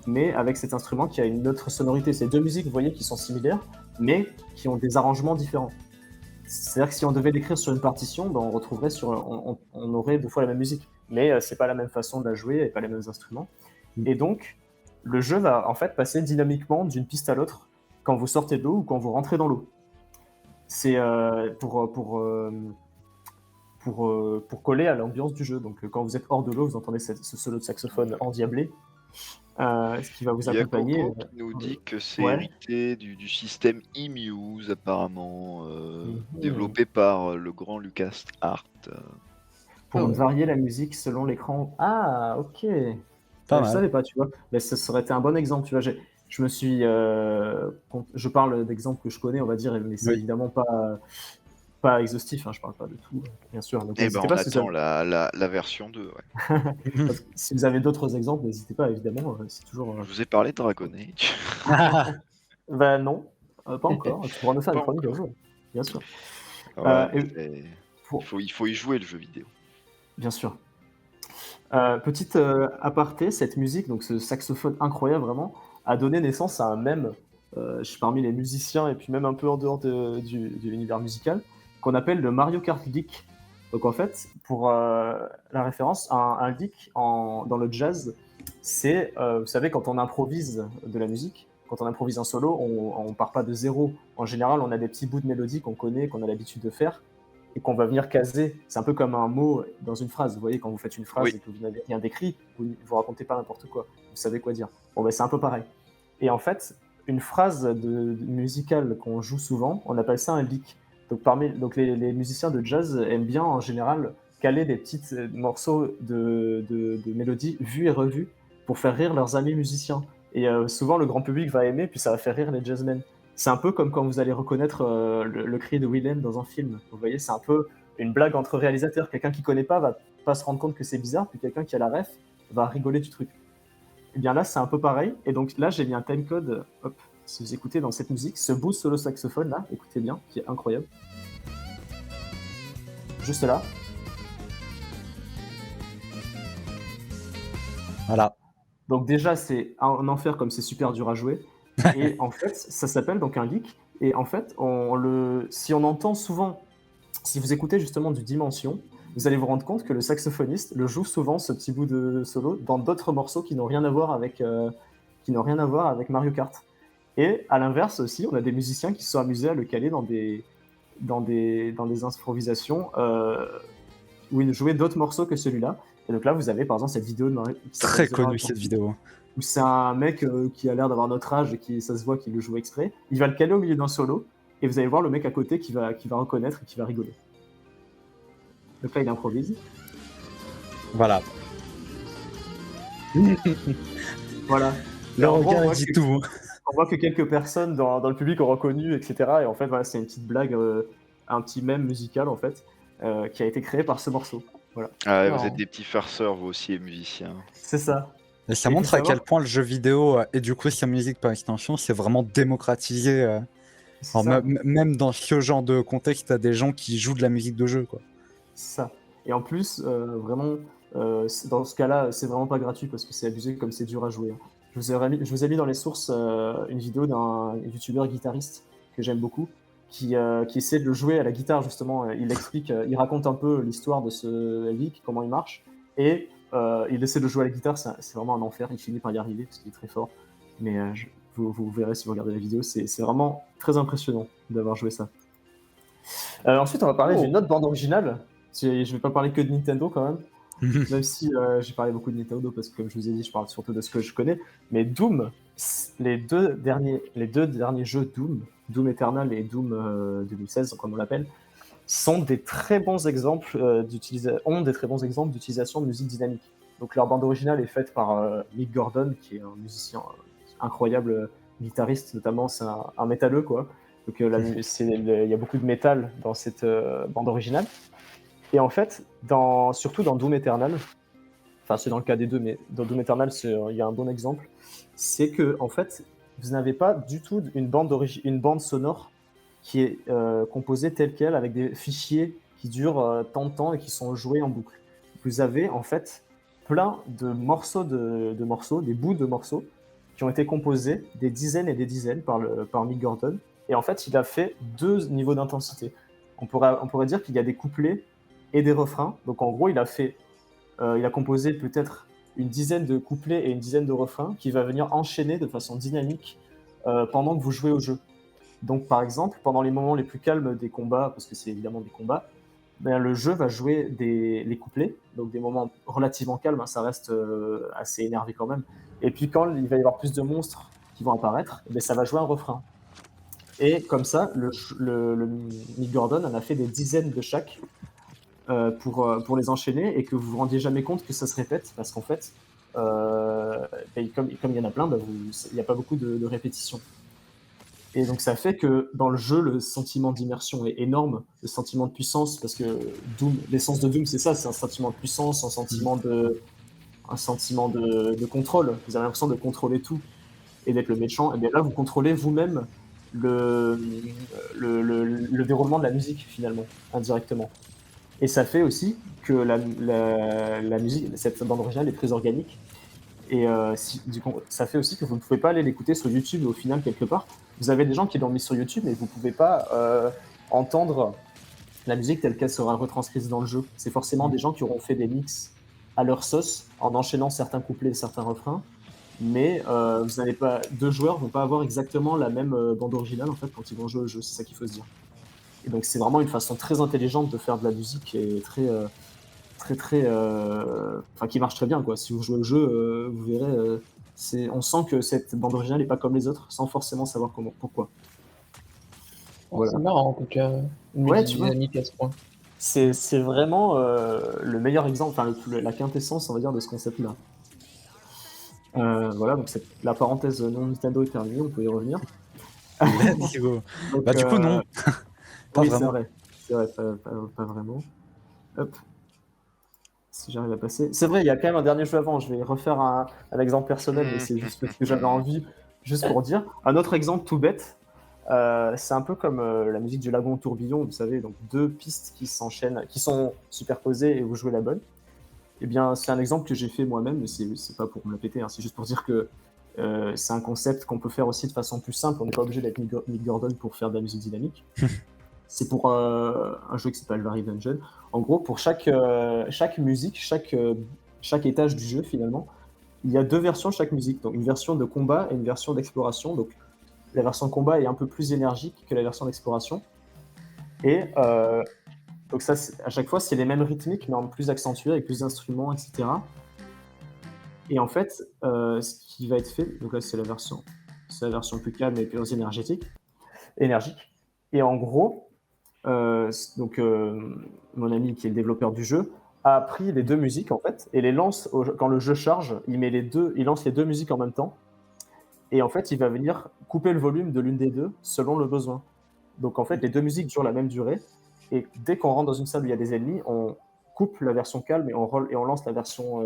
mais avec cet instrument qui a une autre sonorité. C'est 2 musiques, vous voyez, qui sont similaires, mais qui ont des arrangements différents. C'est-à-dire que si on devait l'écrire sur une partition, ben on retrouverait on aurait 2 fois la même musique, mais c'est pas la même façon de la jouer et pas les mêmes instruments. Et donc, le jeu va en fait passer dynamiquement d'une piste à l'autre quand vous sortez de l'eau ou quand vous rentrez dans l'eau. C'est pour coller à l'ambiance du jeu. Donc quand vous êtes hors de l'eau, vous entendez ce solo de saxophone endiablé, ce qui va vous accompagner. Il y a Coco qui nous dit que c'est hérité du système eMuse apparemment, développé par le grand Lucas Art. Pour varier la musique selon l'écran. Ah, ok. Je savais pas, tu vois. Mais ça aurait été un bon exemple, tu vois. je me suis, je parle d'exemples que je connais, on va dire, mais c'est Oui. évidemment pas exhaustif, hein, je parle pas de tout, bien sûr. Donc Eh ben, n'hésitez on pas si vous attend avez, la version 2, ouais. si vous avez d'autres exemples, n'hésitez pas, évidemment, c'est toujours. Je vous ai parlé de Dragon Age. Bah non, pas encore. Tu pourras nous faire une Pas chronique un encore. jour, bien sûr. Ouais, Et mais pour- il faut y jouer le jeu vidéo. bien sûr. Petite aparté, cette musique, donc ce saxophone incroyable vraiment, a donné naissance à un mème parmi les musiciens et puis même un peu en dehors de l'univers musical, qu'on appelle le Mario Kart Leak. Donc en fait, pour la référence, un leak dans le jazz, c'est, vous savez, quand on improvise de la musique, quand on improvise un solo, on part pas de zéro. En général, on a des petits bouts de mélodie qu'on connaît, qu'on a l'habitude de faire et qu'on va venir caser. C'est un peu comme un mot dans une phrase. Vous voyez, quand vous faites une phrase Oui. et que vous n'avez rien d'écrit, vous racontez pas n'importe quoi. Vous savez quoi dire. Bon, ben, c'est un peu pareil. Et en fait, une phrase musicale qu'on joue souvent, on appelle ça un lick. Donc les musiciens de jazz aiment bien en général caler des petits morceaux de mélodie vus et revus pour faire rire leurs amis musiciens. Et souvent, le grand public va aimer, puis ça va faire rire les jazzmen. C'est un peu comme quand vous allez reconnaître le cri de Willem dans un film. Vous voyez, c'est un peu une blague entre réalisateurs. Quelqu'un qui connaît pas va pas se rendre compte que c'est bizarre, puis quelqu'un qui a la ref va rigoler du truc. Et bien là, c'est un peu pareil. Et donc là, j'ai mis un timecode. Hop, si vous écoutez dans cette musique, ce bout solo saxophone là, écoutez bien, qui est incroyable. Juste là. Voilà. Donc déjà, c'est un enfer comme c'est super dur à jouer. Et en fait, ça s'appelle donc un leak. Et en fait, si on entend souvent, si vous écoutez justement du Dimension, vous allez vous rendre compte que le saxophoniste le joue souvent ce petit bout de solo dans d'autres morceaux qui n'ont rien à voir avec Mario Kart. Et à l'inverse aussi, on a des musiciens qui se sont amusés à le caler dans des improvisations où ils jouaient d'autres morceaux que celui-là. Et donc là, vous avez par exemple cette vidéo de Mario qui Très s'appelle The Mario connu Kart cette vidéo. où c'est un mec qui a l'air d'avoir notre âge et qui, ça se voit qu'il le joue exprès. Il va le caler au milieu d'un solo et vous allez voir le mec à côté qui va reconnaître et qui va rigoler. Donc là, il improvise. Voilà. Voilà. Le Et en gros, regard on voit dit que- tout. On voit que quelques personnes dans le public ont reconnu, etc. Et en fait, voilà, c'est une petite blague, un petit mème musical en fait, qui a été créé par ce morceau. Voilà. Ah ouais, vous Marrant. êtes des petits farceurs, vous aussi, les musiciens. C'est ça. Et ça Et il faut montre à quel savoir- point le jeu vidéo et du coup sa musique par extension, c'est vraiment démocratisé. C'est Alors, ça. même dans ce genre de contexte, t'as des gens qui jouent de la musique de jeu, quoi. C'est ça. Et en plus, vraiment, dans ce cas-là, c'est vraiment pas gratuit parce que c'est abusé comme c'est dur à jouer. Hein. Je vous ai mis dans les sources une vidéo d'un youtubeur guitariste que j'aime beaucoup qui essaie de le jouer à la guitare justement. Il explique, il raconte un peu l'histoire de ce leak, comment il marche, et il essaie de jouer à la guitare. C'est vraiment un enfer. Il finit par y arriver parce qu'il est très fort. Mais vous verrez si vous regardez la vidéo, c'est vraiment très impressionnant d'avoir joué ça. Ensuite, on va parler d'une autre bande originale. Je vais pas parler que de Nintendo quand même, même si j'ai parlé beaucoup de Nintendo parce que comme je vous ai dit, je parle surtout de ce que je connais. Mais Doom, les deux derniers jeux Doom Eternal et Doom 2016, comme on l'appelle, sont des très bons exemples d'utilisation de musique dynamique. Donc leur bande originale est faite par Mick Gordon, qui est un musicien incroyable, guitariste notamment, c'est un métalleux quoi. Donc il y a beaucoup de métal dans cette bande originale. Et en fait, surtout dans Doom Eternal, enfin c'est dans le cas des deux, mais dans Doom Eternal, il y a un bon exemple, c'est que en fait, vous n'avez pas du tout une bande sonore qui est composée telle quelle avec des fichiers qui durent tant de temps et qui sont joués en boucle. Vous avez en fait plein de morceaux des bouts de morceaux qui ont été composés des dizaines et des dizaines par Mick Gordon. Et en fait, il a fait deux niveaux d'intensité. On pourrait dire qu'il y a des couplets et des refrains. Donc en gros, il a composé peut-être une dizaine de couplets et une dizaine de refrains qui va venir enchaîner de façon dynamique pendant que vous jouez au jeu. Donc par exemple, pendant les moments les plus calmes des combats, parce que c'est évidemment des combats, ben, le jeu va jouer les couplets, donc des moments relativement calmes, hein, ça reste assez énervé quand même. Et puis quand il va y avoir plus de monstres qui vont apparaître, ben, ça va jouer un refrain. Et comme ça, le Mick Gordon en a fait des dizaines de chaque pour les enchaîner et que vous vous rendiez jamais compte que ça se répète parce qu'en fait, et comme il y en a plein, il n'y a pas beaucoup de répétitions. Et donc ça fait que dans le jeu, le sentiment d'immersion est énorme, le sentiment de puissance, parce que Doom, l'essence de Doom, c'est ça, c'est un sentiment de puissance, un sentiment de contrôle. Vous avez l'impression de contrôler tout et d'être le méchant. Et bien là, vous contrôlez vous-même le déroulement de la musique, finalement, indirectement. Et ça fait aussi que la musique, cette bande originale est très organique. Et du coup, ça fait aussi que vous ne pouvez pas aller l'écouter sur YouTube au final, quelque part. Vous avez des gens qui l'ont mis sur YouTube, mais vous ne pouvez pas entendre la musique telle qu'elle sera retranscrite dans le jeu. C'est forcément des gens qui auront fait des mix à leur sauce, en enchaînant certains couplets et certains refrains. Mais vous n'allez pas, deux joueurs vont pas avoir exactement la même bande originale en fait quand ils vont jouer au jeu. C'est ça qu'il faut se dire. Et donc c'est vraiment une façon très intelligente de faire de la musique et qui marche très bien quoi. Si vous jouez au jeu, vous verrez, on sent que cette bande originale n'est pas comme les autres, sans forcément savoir pourquoi. Voilà. C'est marrant en tout cas, une musique dynamique à ce point. C'est vraiment le meilleur exemple, la quintessence on va dire de ce concept-là. Voilà, donc la parenthèse non Nintendo est terminée, on peut y revenir. Let's go. Donc, du coup non. Oui, c'est vrai, pas vraiment. Hop. Si j'arrive à passer. C'est vrai, il y a quand même un dernier jeu avant. Je vais refaire un exemple personnel, mais c'est juste parce que j'avais envie, juste pour dire. Un autre exemple tout bête, c'est un peu comme la musique du lagon tourbillon, vous savez, donc deux pistes qui s'enchaînent, qui sont superposées et vous jouez la bonne. Eh bien, c'est un exemple que j'ai fait moi-même, mais c'est pas pour me la péter, hein, c'est juste pour dire que c'est un concept qu'on peut faire aussi de façon plus simple. On n'est pas obligé d'être Mick Gordon pour faire de la musique dynamique. C'est pour un jeu qui s'appelle Very Dungeon. En gros, pour chaque musique, chaque étage du jeu, finalement, il y a deux versions de chaque musique. Donc une version de combat et une version d'exploration. Donc la version de combat est un peu plus énergique que la version d'exploration. Et donc ça, à chaque fois, c'est les mêmes rythmiques, mais en plus accentués, avec plus d'instruments, etc. Et en fait, ce qui va être fait, donc là, c'est la version plus calme et plus énergique. Et en gros, mon ami qui est le développeur du jeu a pris les deux musiques en fait et les lance quand le jeu charge. Il lance les deux musiques en même temps et en fait il va venir couper le volume de l'une des deux selon le besoin. Donc en fait les deux musiques durent la même durée et dès qu'on rentre dans une salle où il y a des ennemis, on coupe la version calme et on lance la version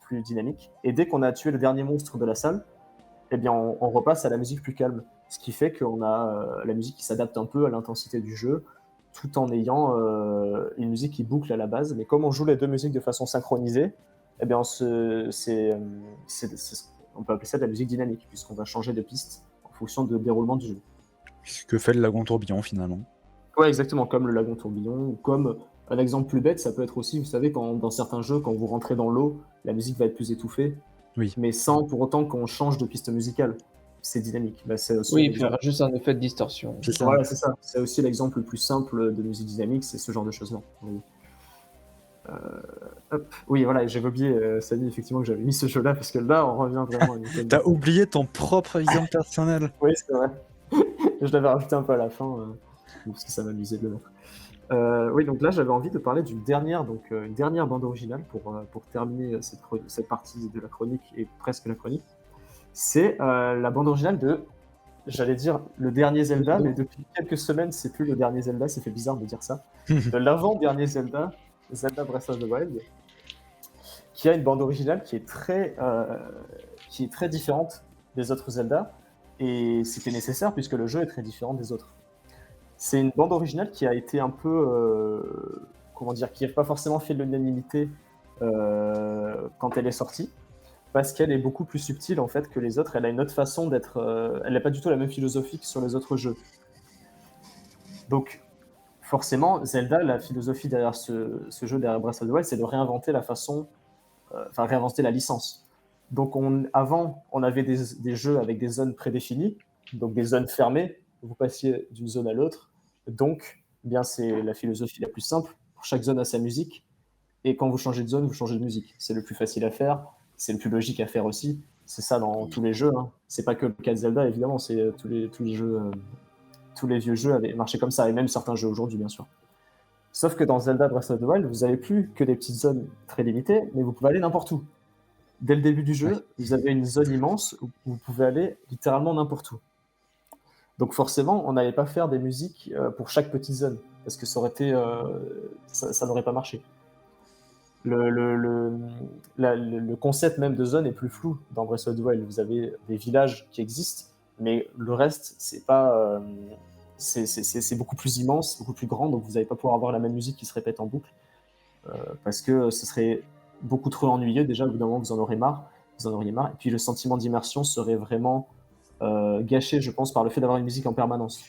plus dynamique. Et dès qu'on a tué le dernier monstre de la salle, eh bien on repasse à la musique plus calme. Ce qui fait qu'on a la musique qui s'adapte un peu à l'intensité du jeu, tout en ayant une musique qui boucle à la base. Mais comme on joue les deux musiques de façon synchronisée, eh bien on peut appeler ça de la musique dynamique, puisqu'on va changer de piste en fonction du déroulement du jeu. Ce que fait le lagon tourbillon finalement. Ouais, exactement, comme le lagon tourbillon, ou comme un exemple plus bête, ça peut être aussi, vous savez, dans certains jeux, quand vous rentrez dans l'eau, la musique va être plus étouffée, mais sans pour autant qu'on change de piste musicale. C'est dynamique. C'est aussi faire juste un effet de distorsion. Voilà, c'est ça. C'est aussi l'exemple le plus simple de musique dynamique, c'est ce genre de choses-là. Oui, voilà, j'avais oublié, Samy, effectivement, que j'avais mis ce jeu-là, parce que là, on revient vraiment à une... T'as oublié ton propre exemple personnel. Oui, c'est vrai. Je l'avais rajouté un peu à la fin, parce que ça m'amusait de le mettre. Oui, donc là, j'avais envie de parler une dernière bande originale pour terminer cette partie de la chronique, et presque la chronique. C'est la bande originale de, j'allais dire, le dernier Zelda, mais depuis quelques semaines, c'est plus le dernier Zelda, ça fait bizarre de dire ça. De l'avant-dernier Zelda Breath of the Wild, qui a une bande originale qui est très différente des autres Zelda, et c'était nécessaire puisque le jeu est très différent des autres. C'est une bande originale qui a été un peu, qui n'a pas forcément fait de l'unanimité quand elle est sortie, parce qu'elle est beaucoup plus subtile en fait que les autres. Elle a une autre façon d'être. Elle n'a pas du tout la même philosophie que sur les autres jeux. Donc, forcément, Zelda, la philosophie derrière ce jeu, derrière Breath of the Wild, c'est de réinventer réinventer la licence. Donc, avant, on avait des jeux avec des zones prédéfinies, donc des zones fermées. Vous passiez d'une zone à l'autre. Donc, c'est la philosophie la plus simple. Pour chaque zone a sa musique. Et quand vous changez de zone, vous changez de musique. C'est le plus facile à faire. C'est le plus logique à faire aussi. C'est ça dans tous les jeux. Hein. C'est pas que le cas de Zelda, évidemment. C'est tous les jeux, tous les vieux jeux avaient marché comme ça, et même certains jeux aujourd'hui, bien sûr. Sauf que dans Zelda Breath of the Wild, vous n'avez plus que des petites zones très limitées, mais vous pouvez aller n'importe où. dès le début du jeu, vous avez une zone immense où vous pouvez aller littéralement n'importe où. Donc forcément, on n'allait pas faire des musiques pour chaque petite zone, parce que ça aurait été, ça n'aurait pas marché. Le concept même de zone est plus flou dans Breath of the Wild. Vous avez des villages qui existent, mais le reste, c'est pas, c'est beaucoup plus immense, beaucoup plus grand, donc vous n'allez pas pouvoir avoir la même musique qui se répète en boucle, parce que ce serait beaucoup trop ennuyeux. Déjà, au bout d'un moment, vous en auriez marre. Et puis le sentiment d'immersion serait vraiment gâché, je pense, par le fait d'avoir une musique en permanence.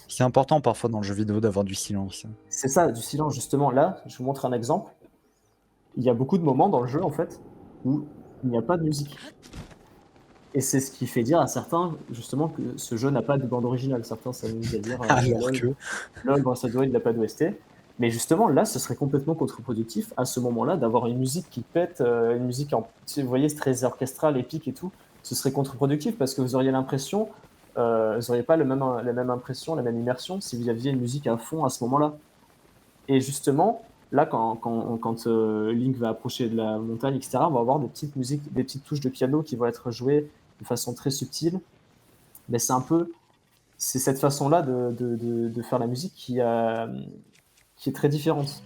C'est important parfois dans le jeu vidéo d'avoir du silence. C'est ça, du silence, justement. Là, je vous montre un exemple. Il y a beaucoup de moments dans le jeu, en fait, où il n'y a pas de musique. Et c'est ce qui fait dire à certains, justement, que ce jeu n'a pas de bande originale. Certains s'amusent à dire Alors que... LOL, Breath of the Wild n'a pas d'OST. Mais justement, là, ce serait complètement contre-productif, à ce moment-là, d'avoir une musique qui pète, une musique vous voyez, c'est très orchestral, épique et tout. Ce serait contre-productif parce que vous auriez l'impression, vous n'auriez pas la même impression, la même immersion si vous aviez une musique à fond à ce moment-là. Et justement, là, quand Link va approcher de la montagne, etc., on va avoir des petites musiques, des petites touches de piano qui vont être jouées de façon très subtile. Mais c'est cette façon-là de faire la musique qui est très différente.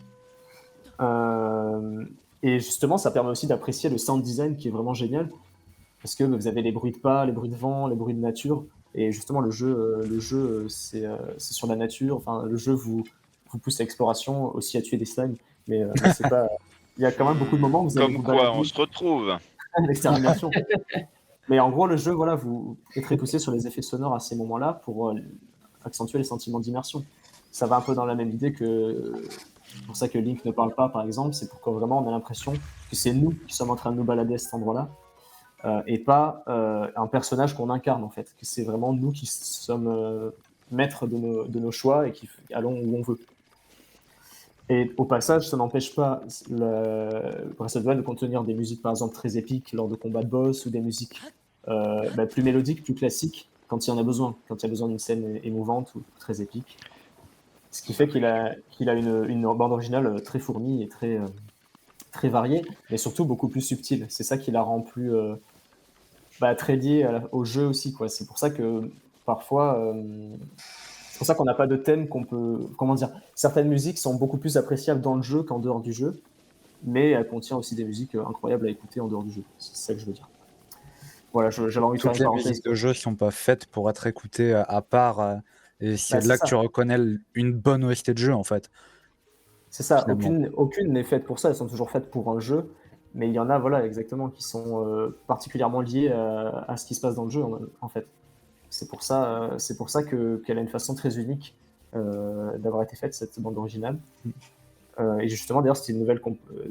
Et justement, ça permet aussi d'apprécier le sound design qui est vraiment génial, parce que vous avez les bruits de pas, les bruits de vent, les bruits de nature, et justement le jeu c'est sur la nature. Enfin, le jeu vous pousse à l'exploration, aussi à tuer des slimes, mais c'est pas. Il y a quand même beaucoup de moments où vous allez Comme vous quoi, balader on se retrouve. à l'extermination. Mais en gros, le jeu, voilà, vous est très poussé sur les effets sonores à ces moments-là pour accentuer les sentiments d'immersion. Ça va un peu dans la même idée que c'est pour ça que Link ne parle pas, par exemple, c'est pour que vraiment on a l'impression que c'est nous qui sommes en train de nous balader à cet endroit-là, et pas un personnage qu'on incarne, en fait. Que c'est vraiment nous qui sommes maîtres de nos choix et qui allons où on veut. Et au passage, ça n'empêche pas Breath of the Wild de contenir des musiques, par exemple, très épiques lors de combats de boss, ou des musiques plus mélodiques, plus classiques, quand il y en a besoin, quand il y a besoin d'une scène émouvante ou très épique. Ce qui fait qu'il a une bande originale très fournie et très variée, mais surtout beaucoup plus subtile. C'est ça qui la rend plus très liée au jeu aussi, quoi. C'est pour ça que parfois, c'est pour ça qu'on n'a pas de thème qu'on peut. Comment dire? Certaines musiques sont beaucoup plus appréciables dans le jeu qu'en dehors du jeu, mais elle contient aussi des musiques incroyables à écouter en dehors du jeu. C'est ça que je veux dire. Voilà, j'avais envie de faire Toutes une les parenthèse. musiques de jeu sont pas faites pour être écoutées à part. Et c'est c'est là ça. que tu reconnais une bonne OST de jeu, en fait. C'est ça, Finalement. aucune n'est faite pour ça, elles sont toujours faites pour un jeu, mais il y en a, voilà, exactement, qui sont particulièrement liées à ce qui se passe dans le jeu, en fait. C'est pour ça qu'elle a une façon très unique d'avoir été faite, cette bande originale. Et justement, d'ailleurs, c'était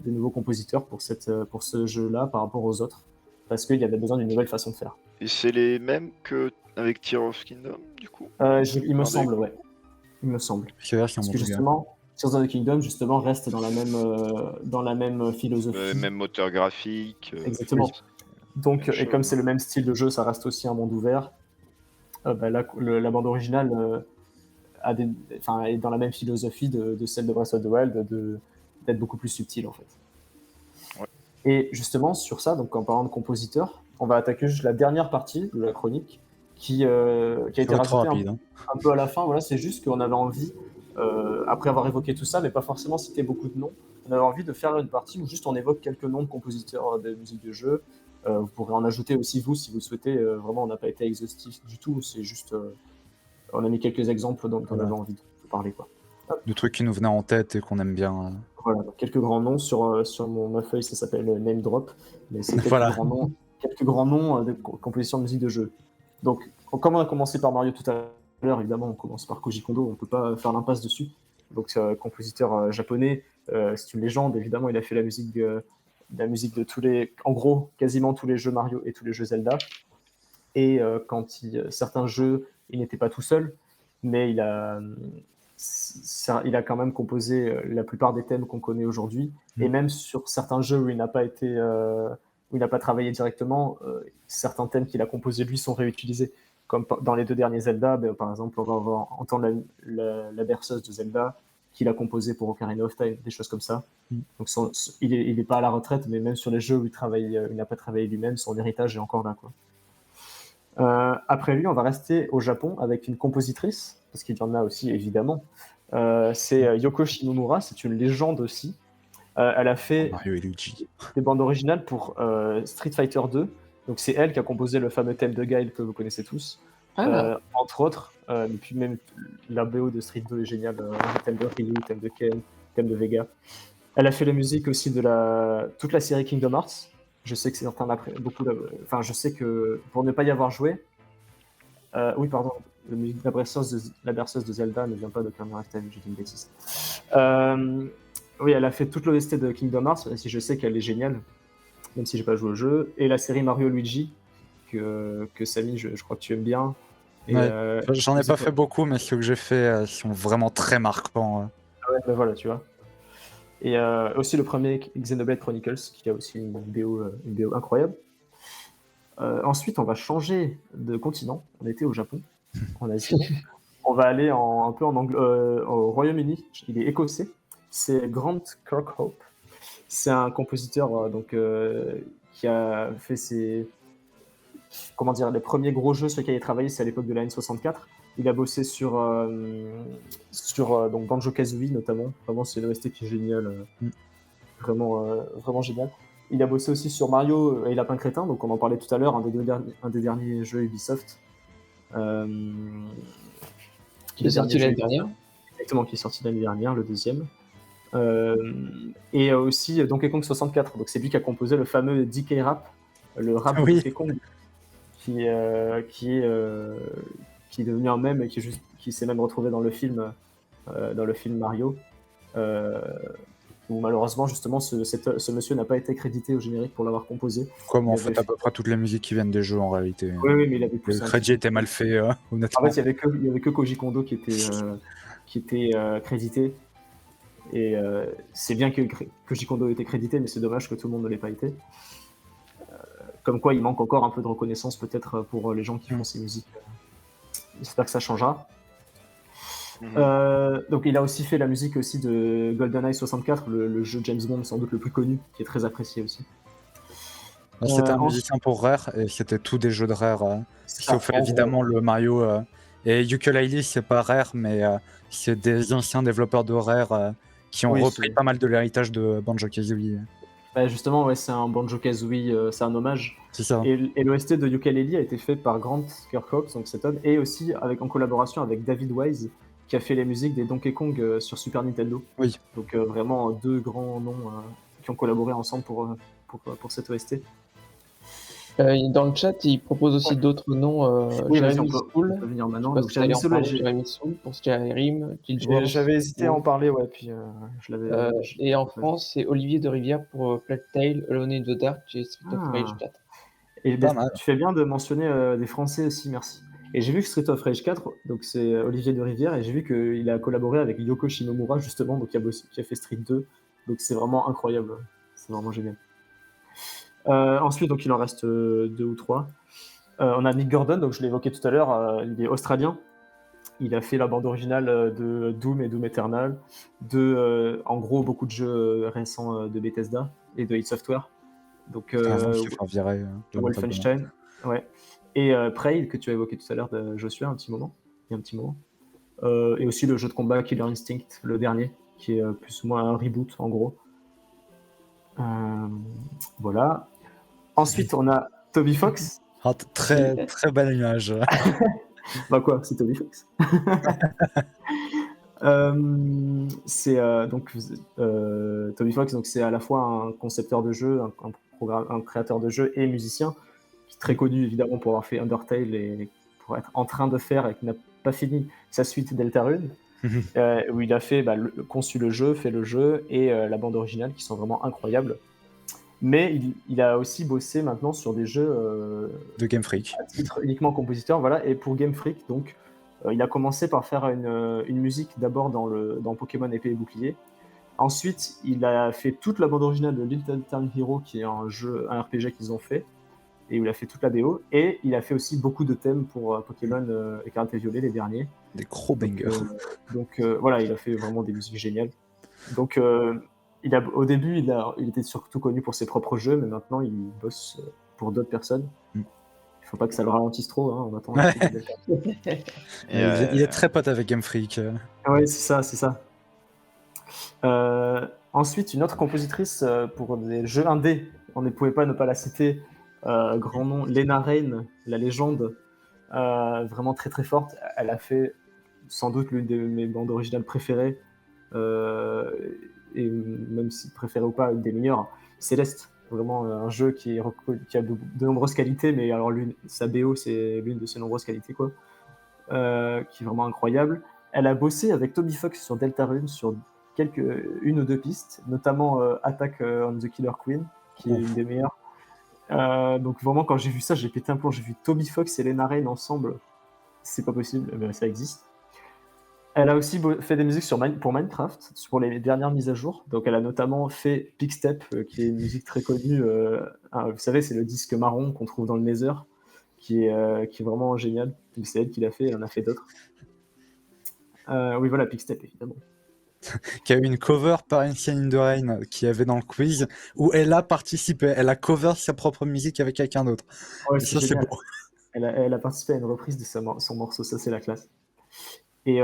des nouveaux compositeurs pour ce jeu-là par rapport aux autres, parce qu'il y avait besoin d'une nouvelle façon de faire. Et c'est les mêmes que avec Tears of Kingdom, du coup? Il me semble, ouais. Il me semble. C'est vrai, c'est un Parce bon que truc, hein. justement, Tears of the Kingdom, justement, reste dans la même philosophie. Même moteur graphique. Exactement. Donc, même et comme chose, c'est le même style de jeu, ça reste aussi un monde ouvert. Là, la bande originale est dans la même philosophie de celle de Breath of the Wild, d'être beaucoup plus subtile, en fait. Ouais. Et justement, sur ça, donc en parlant de compositeur, on va attaquer juste la dernière partie de la chronique qui a été Ça va être trop rajoutée rapide, hein. un peu à la fin. Voilà, c'est juste qu'on avait envie, après avoir évoqué tout ça, mais pas forcément cité beaucoup de noms, on avait envie de faire une partie où juste on évoque quelques noms de compositeurs de musique de jeu. Vous pourrez en ajouter aussi, vous, si vous le souhaitez. Vraiment, on n'a pas été exhaustif du tout. C'est juste, on a mis quelques exemples dont on avait envie de parler, quoi. De trucs qui nous venaient en tête et qu'on aime bien. Voilà, donc quelques grands noms sur ma feuille, ça s'appelle Name Drop, mais c'est quelques Voilà. grands noms de composition de musique de jeu. Donc, comme on a commencé par Mario tout à l'heure, évidemment, on commence par Koji Kondo, on ne peut pas faire l'impasse dessus. Donc, compositeur japonais, c'est une légende, évidemment, il a fait la musique de tous les, en gros, quasiment tous les jeux Mario et tous les jeux Zelda. Et certains jeux, il n'était pas tout seul, mais il a quand même composé la plupart des thèmes qu'on connaît aujourd'hui. Et même sur certains jeux où il n'a pas travaillé directement, certains thèmes qu'il a composés lui sont réutilisés. Comme dans les 2 derniers Zelda, par exemple, on va entendre la berceuse de Zelda, qu'il a composé pour Ocarina of Time, des choses comme ça. Donc il est pas à la retraite, mais même sur les jeux où il n'a pas travaillé lui-même, son héritage est encore là, quoi. Après lui, on va rester au Japon avec une compositrice, parce qu'il y en a aussi évidemment. C'est Yoko Shimomura, c'est une légende aussi. Elle a fait Mario et Luigi. des bandes originales pour Street Fighter 2. Donc c'est elle qui a composé le fameux thème de Guile que vous connaissez tous, entre autres. Et puis même la BO de Street 2 est géniale, le thème de Ryu, le thème de Ken, le thème de Vega. Elle a fait la musique aussi de toute la série Kingdom Hearts. Je sais que certains beaucoup. Enfin, je sais que pour ne pas y avoir joué, oui, pardon, la berceuse de Zelda ne vient pas de Ocarina of Time, j'ai dit une bêtise. Oui, elle a fait toute l'OST de Kingdom Hearts, et si je sais qu'elle est géniale, même si j'ai pas joué au jeu, et la série Mario Luigi que Samy, je crois que tu aimes bien. Et, Ouais. J'en ai pas fait beaucoup, mais ceux que j'ai fait sont vraiment très marquants. Ouais, ben voilà, tu vois. Et aussi le premier Xenoblade Chronicles, qui a aussi une BO incroyable. Ensuite, on va changer de continent. On était au Japon, en Asie. On va aller un peu au Royaume-Uni. Il est écossais. C'est Grant Kirkhope. C'est un compositeur qui a fait les premiers gros jeux sur lesquels il a travaillé, c'est à l'époque de la N64. Il a bossé sur donc Banjo-Kazooie notamment. Vraiment, c'est une OST qui est géniale. Vraiment génial. Il a bossé aussi sur Mario et Lapin Crétin, donc on en parlait tout à l'heure, un des derniers jeux Ubisoft. Qui est sorti l'année dernière. Exactement, qui est sorti l'année dernière, le deuxième. Et aussi Donkey Kong 64, donc c'est lui qui a composé le fameux DK Rap, le rap de Donkey Kong, qui est devenu un mème et qui s'est même retrouvé dans le film Mario, où malheureusement justement ce monsieur n'a pas été crédité au générique pour l'avoir composé. Comme en fait à peu près toutes les musiques qui viennent des jeux en réalité. Oui, mais il avait plus. Le crédit était mal fait, honnêtement. En fait, il y avait que Koji Kondo qui était crédité. Et c'est bien que Koji Kondo ait été crédité, mais c'est dommage que tout le monde ne l'ait pas été. Comme quoi, il manque encore un peu de reconnaissance peut-être pour les gens qui font ces musiques. J'espère que ça changera. Donc il a aussi fait la musique aussi de GoldenEye 64, le jeu James Bond sans doute le plus connu, qui est très apprécié aussi. C'était un musicien pour Rare, et c'était tous des jeux de Rare, sauf évidemment le Mario. Et Yooka-Laylee, c'est pas Rare, mais c'est des anciens développeurs de Rare qui ont repris pas mal de l'héritage de Banjo-Kazooie. Bah justement, ouais, c'est un Banjo-Kazooie, c'est un hommage. C'est ça. Et l'OST de Yooka-Laylee a été fait par Grant Kirkhope, donc cet homme, et aussi en collaboration avec David Wise, qui a fait les musiques des Donkey Kong sur Super Nintendo. Oui. Donc vraiment deux grands noms qui ont collaboré ensemble pour cette OST. Dans le chat, il propose aussi d'autres noms. Jeremy Soule. On peut venir maintenant. Jeremy Soule pour Skyrim. J'avais hésité à en parler, ouais, puis je l'avais. Et en France, c'est Olivier de Rivière pour Plague Tale, Alone in the Dark et Street of Rage 4. Et tu fais bien de mentionner des Français aussi, merci. Et j'ai vu que Street of Rage 4, donc c'est Olivier de Rivière, et j'ai vu qu'il a collaboré avec Yoko Shimomura, justement, donc qui a fait Street 2. Donc c'est vraiment incroyable. C'est vraiment génial. Ensuite, donc il en reste 2 ou 3. On a Mick Gordon, donc je l'ai évoqué tout à l'heure, il est australien. Il a fait la bande originale de Doom et Doom Eternal, en gros beaucoup de jeux récents de Bethesda et de id Software. Donc Wolfenstein, ouais. Et Prey, que tu as évoqué tout à l'heure de Joshua, il y a un petit moment. Et aussi le jeu de combat Killer Instinct, le dernier, qui est plus ou moins un reboot en gros. Voilà. Ensuite, on a Toby Fox. Très belle image. Bah quoi, c'est Toby Fox. Toby Fox, donc c'est à la fois un concepteur de jeu, un créateur de jeu et musicien, qui est très connu évidemment pour avoir fait Undertale et pour être en train de faire et qui n'a pas fini sa suite Deltarune, où il a conçu le jeu, fait le jeu et la bande originale qui sont vraiment incroyables. Mais il a aussi bossé maintenant sur des jeux de Game Freak, à titre uniquement compositeur, voilà. Et pour Game Freak, donc il a commencé par faire une musique d'abord dans Pokémon Épée et Bouclier. Ensuite, il a fait toute la bande originale de Little Town Hero, qui est un RPG qu'ils ont fait. et où il a fait toute la BO. Et il a fait aussi beaucoup de thèmes pour Pokémon Écarlate et Violet, les derniers. Des gros bangers. Donc voilà, il a fait vraiment des musiques géniales. Donc au début, il était surtout connu pour ses propres jeux, mais maintenant il bosse pour d'autres personnes. Il faut pas que ça le ralentisse trop, hein, on attend. Il est très pote avec Game Freak. Oui, c'est ça. Ensuite, une autre compositrice pour des jeux indés, on ne pouvait pas ne pas la citer, grand nom, Lena Raine, la légende, vraiment très très forte. Elle a fait sans doute l'une de mes bandes originales préférées, et même si préférée ou pas, une des meilleures, Céleste. Vraiment un jeu qui a de nombreuses qualités, mais alors sa BO, c'est l'une de ses nombreuses qualités, quoi. Qui est vraiment incroyable. Elle a bossé avec Toby Fox sur Deltarune sur une ou deux pistes, notamment Attack on the Killer Queen, qui est une des meilleures. Donc vraiment, quand j'ai vu ça, j'ai pété un plomb. J'ai vu Toby Fox et Lena Raine ensemble. C'est pas possible, mais ça existe. Elle a aussi fait des musiques pour Minecraft, pour les dernières mises à jour. Donc elle a notamment fait Pickstep, qui est une musique très connue. Vous savez, c'est le disque marron qu'on trouve dans le Nether, qui est vraiment génial. C'est elle qui l'a fait, elle en a fait d'autres. Oui, voilà, Pickstep, évidemment. Qui a eu une cover par Ancient in the Rain qui avait dans le quiz, où elle a participé. Elle a cover sa propre musique avec quelqu'un d'autre. Ouais, ça, c'est beau. Elle a participé à une reprise de son morceau, ça, c'est la classe. Et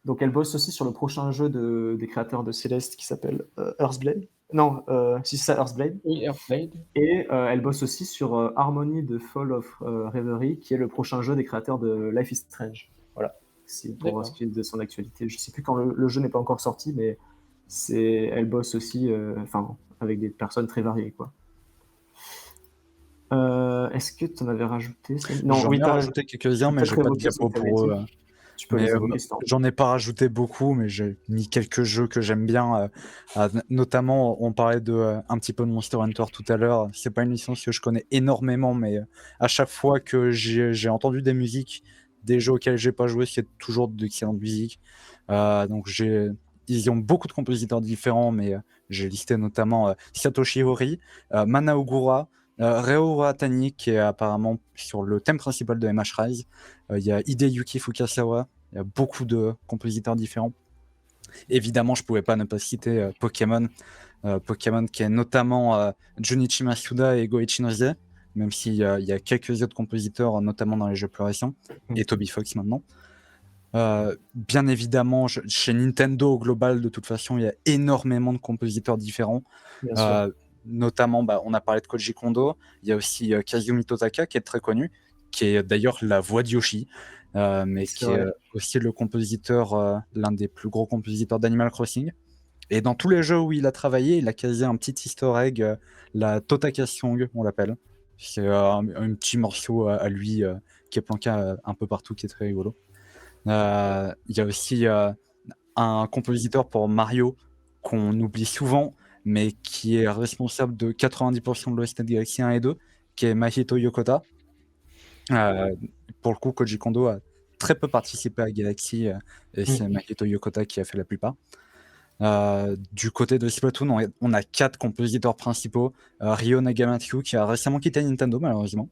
donc elle bosse aussi sur le prochain jeu des créateurs de Céleste qui s'appelle Earthblade. Non, si c'est ça, Earthblade. Oui, Earthblade. Et elle bosse aussi sur Harmony the Fall of Reverie, qui est le prochain jeu des créateurs de Life is Strange. Voilà, c'est pour ce qui est de son actualité. Je sais plus quand le jeu n'est pas encore sorti, mais elle bosse aussi avec des personnes très variées, quoi. Est-ce que tu en avais rajouté? Non, j'en ai rajouté quelques-uns, mais j'ai pas de diapo pour eux. J'en ai pas rajouté beaucoup, mais j'ai mis quelques jeux que j'aime bien. Notamment, on parlait un petit peu de Monster Hunter tout à l'heure. C'est pas une licence que je connais énormément, mais à chaque fois que j'ai entendu des musiques, des jeux auxquels j'ai pas joué, c'est toujours d'excellentes musiques. Donc ils ont beaucoup de compositeurs différents, mais j'ai listé notamment Satoshi Hori, Mana Ogura, Reo Watani, qui est apparemment sur le thème principal de MH Rise. Il y a Hideyuki Fukasawa, il y a beaucoup de compositeurs différents. Évidemment, je ne pouvais pas ne pas citer Pokémon. Pokémon qui est notamment Junichi Masuda et Goichi Nozie, même s'il y a quelques autres compositeurs, notamment dans les jeux plus récents, et Toby Fox maintenant. Bien évidemment, chez Nintendo au global, de toute façon, il y a énormément de compositeurs différents. Notamment, on a parlé de Koji Kondo. Il y a aussi Kazumi Totaka, qui est très connu, qui est d'ailleurs la voix de Yoshi, mais qui est aussi le compositeur, l'un des plus gros compositeurs d'Animal Crossing. Et dans tous les jeux où il a travaillé, il a casé un petit easter egg, la Totaka Song, on l'appelle. C'est un petit morceau à lui qui est planqué un peu partout, qui est très rigolo. Il y a aussi un compositeur pour Mario qu'on oublie souvent, mais qui est responsable de 90% de l'OST de Galaxy 1 et 2, qui est Mahito Yokota. Pour le coup, Koji Kondo a très peu participé à Galaxy, et c'est Mahito Yokota qui a fait la plupart. Du côté de Splatoon, on a 4 compositeurs principaux. Ryo Nagamatsu, qui a récemment quitté Nintendo, malheureusement,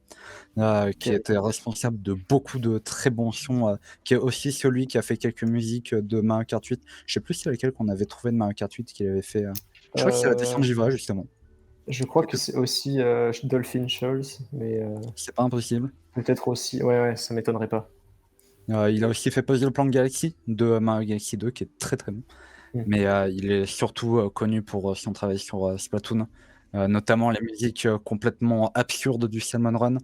qui était responsable de beaucoup de très bons sons, qui est aussi celui qui a fait quelques musiques de Mario Kart 8. Je sais plus c'est laquelle qu'on avait trouvé de Mario Kart 8 qu'il avait fait. Je crois que c'est la Descente Givra, justement. Je crois que c'est aussi Dolphin Shoals, mais c'est pas impossible. Peut-être aussi, ouais, ça m'étonnerait pas. Il a aussi fait Puzzle Plan Galaxy de Mario Galaxy 2, qui est très très bon. Mais il est surtout connu pour son travail sur Splatoon, notamment les musiques complètement absurdes du Salmon Run.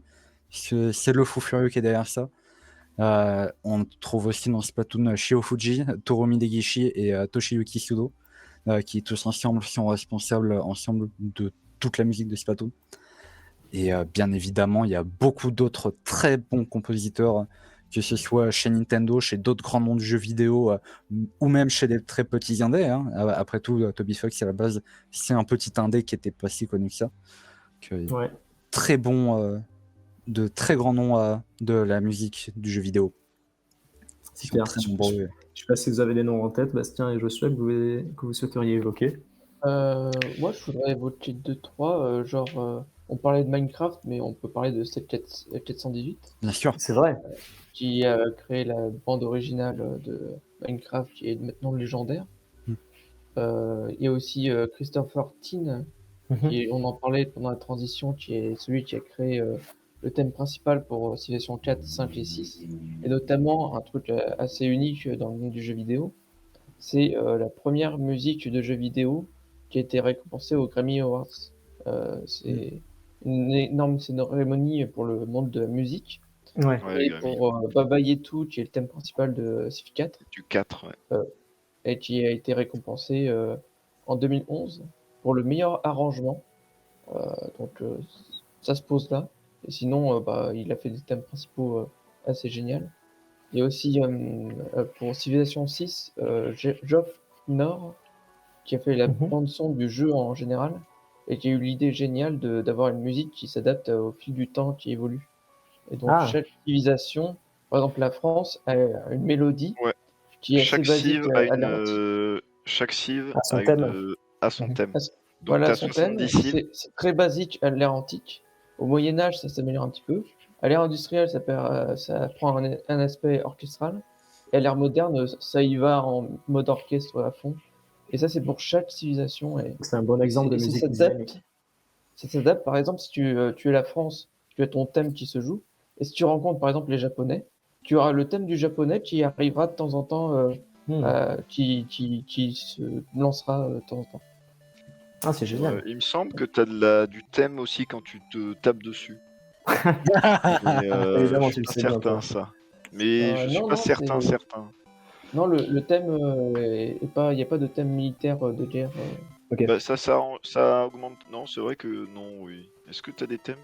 C'est le fou furieux qui est derrière ça. On trouve aussi dans Splatoon Shio Fuji, Toromi Degishi et Toshiyuki Sudo, qui tous ensemble sont responsables de toute la musique de Splatoon. Et bien évidemment, il y a beaucoup d'autres très bons compositeurs, que ce soit chez Nintendo, chez d'autres grands noms du jeu vidéo, ou même chez des très petits indés. Hein. Après tout, Toby Fox, à la base, c'est un petit indé qui n'était pas si connu que ça. Très bon, de très grands noms de la musique du jeu vidéo. Super. Je ne sais pas si vous avez des noms en tête, Bastien et Joshua, que vous souhaiteriez évoquer. Moi, je voudrais évoquer 2-3, genre on parlait de Minecraft, mais on peut parler de Step 418, Bien sûr. C'est vrai. qui a créé la bande originale de Minecraft, qui est maintenant légendaire. Mm. Il y a aussi Christopher Tin, on en parlait pendant la transition, qui est celui qui a créé le thème principal pour Civilization 4, 5 et 6, et notamment un truc assez unique dans le monde du jeu vidéo, c'est la première musique de jeu vidéo qui a été récompensée aux Grammy Awards. C'est une énorme cérémonie pour le monde de la musique. Ouais. Ouais, Et les Grammy. pour Baba Yetu, qui est le thème principal de Civ 4, Du 4, ouais. et qui a été récompensé en 2011 pour le meilleur arrangement. Donc ça se pose là. Et sinon, il a fait des thèmes principaux assez géniaux. Il y a aussi pour Civilization 6, Geoff Nor, qui a fait la Mhm. bande son du jeu en général, et qui a eu l'idée géniale d'avoir une musique qui s'adapte au fil du temps, qui évolue. Et donc Ah. chaque civilisation, par exemple la France, a une mélodie Ouais. qui est assez Chaque basique civ a à l'anéantique. chaque civ À son a thème. a son Mhm. thème. Donc Voilà t'as son 70 thème, cives. c'est très basique à l'ère antique. Au Moyen Âge, ça s'améliore un petit peu. À l'ère industrielle, ça prend un aspect orchestral. Et à l'ère moderne, ça y va en mode orchestre à fond. Et ça, c'est pour chaque civilisation. C'est un bon exemple de Et ça musique s'adapte. dynamique. Ça s'adapte, par exemple, si tu es la France, tu as ton thème qui se joue. Et si tu rencontres, par exemple, les Japonais, tu auras le thème du japonais qui arrivera de temps en temps, qui se lancera de temps en temps. Ah, c'est génial. Il me semble que t'as du thème aussi quand tu te tapes dessus. Mais Évidemment, je tu suis le pas sais bien, certain toi. ça. Mais je suis Non, pas non, certain. non, le thème est pas, il n'y a pas de thème militaire de guerre. Ok. Bah, ça augmente. Non, c'est vrai que non, oui. Est-ce que t'as des thèmes?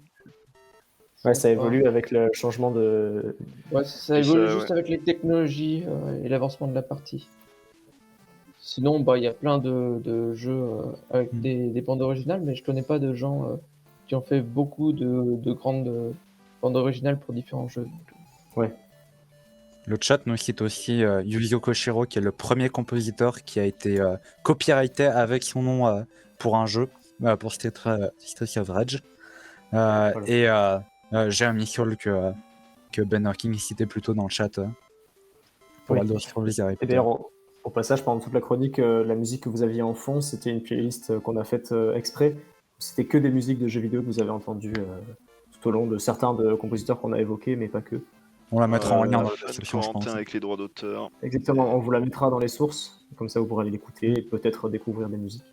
Ouais, ça Pas- évolue avec le changement de. Ouais, ça Et évolue ça, juste ouais. avec les technologies et l'avancement de la partie. Sinon, il y a plein de jeux avec des bandes originales, mais je connais pas de gens qui ont fait beaucoup de grandes bandes originales pour différents jeux. Ouais. Le chat nous cite aussi Yuzio Koshiro, qui est le premier compositeur qui a été copyrighté avec son nom pour un jeu, pour Street of Rage. Voilà. Et j'ai un Michel que Ben Hawking citait plus tôt dans le chat. Pour Oui. le plaisir à Et écouter. d'ailleurs, au passage, pendant toute la chronique, la musique que vous aviez en fond, c'était une playlist qu'on a faite exprès. C'était que des musiques de jeux vidéo que vous avez entendues tout au long de certains de compositeurs qu'on a évoqués, mais pas que. On la mettra en lien dans la Fun description, je pense. Corentin avec les droits d'auteur. Exactement, on vous la mettra dans les sources, comme ça vous pourrez aller l'écouter et peut-être découvrir des musiques.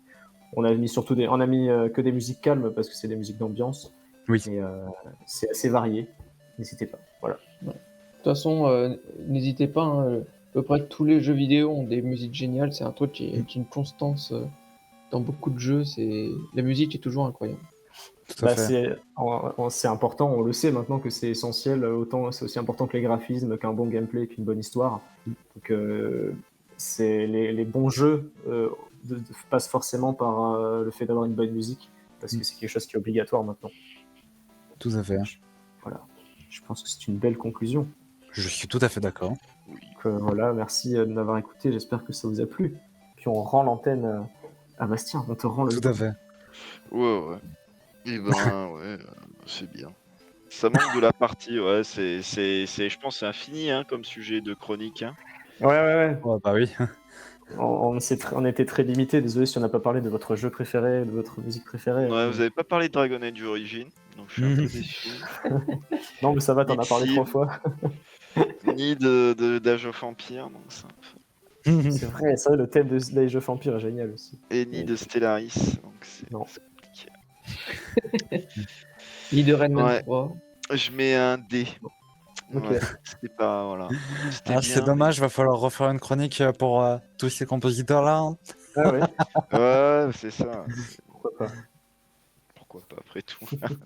On a mis surtout on a mis que des musiques calmes parce que c'est des musiques d'ambiance. Oui. Et c'est assez varié. N'hésitez pas. Voilà. De toute façon, n'hésitez pas, hein, à peu près tous les jeux vidéo ont des musiques géniales. C'est un truc qui est une constance dans beaucoup de jeux. La musique est toujours incroyable. Tout à fait. C'est important, on le sait maintenant que c'est essentiel, autant c'est aussi important que les graphismes, qu'un bon gameplay, qu'une bonne histoire. Donc c'est les bons jeux passent forcément par le fait d'avoir une bonne musique, parce que c'est quelque chose qui est obligatoire maintenant. Tout à fait. Voilà, je pense que c'est une belle conclusion. Je suis tout à fait d'accord. Donc voilà, merci de m'avoir écouté, j'espère que ça vous a plu. Puis on rend l'antenne à Bastien, on te rend le... Tout à fait. Ouais. Et ben ouais, c'est bien. Ça manque de la partie, ouais, je pense c'est infini hein, comme sujet de chronique. Hein. Ouais. Bah oui. On était très limité, désolé si on n'a pas parlé de votre jeu préféré, de votre musique préférée. Ouais, vous avez pas parlé de Dragon Age Origins, donc je suis un peu déçu. Non mais ça va, t'en as parlé 3 fois. Ni d'Age of Empire, donc ça. C'est vrai, ça, le thème d'Age of Empire est génial aussi. Et ni de Stellaris, donc c'est compliqué. Ni de Rayman 3. Je mets un D. Ok. Ouais, c'était pas, voilà. C'est dommage, va falloir refaire une chronique pour tous ces compositeurs-là. Hein. Ah ouais. Ouais, c'est ça. Pourquoi pas. Pourquoi pas, après tout. Non.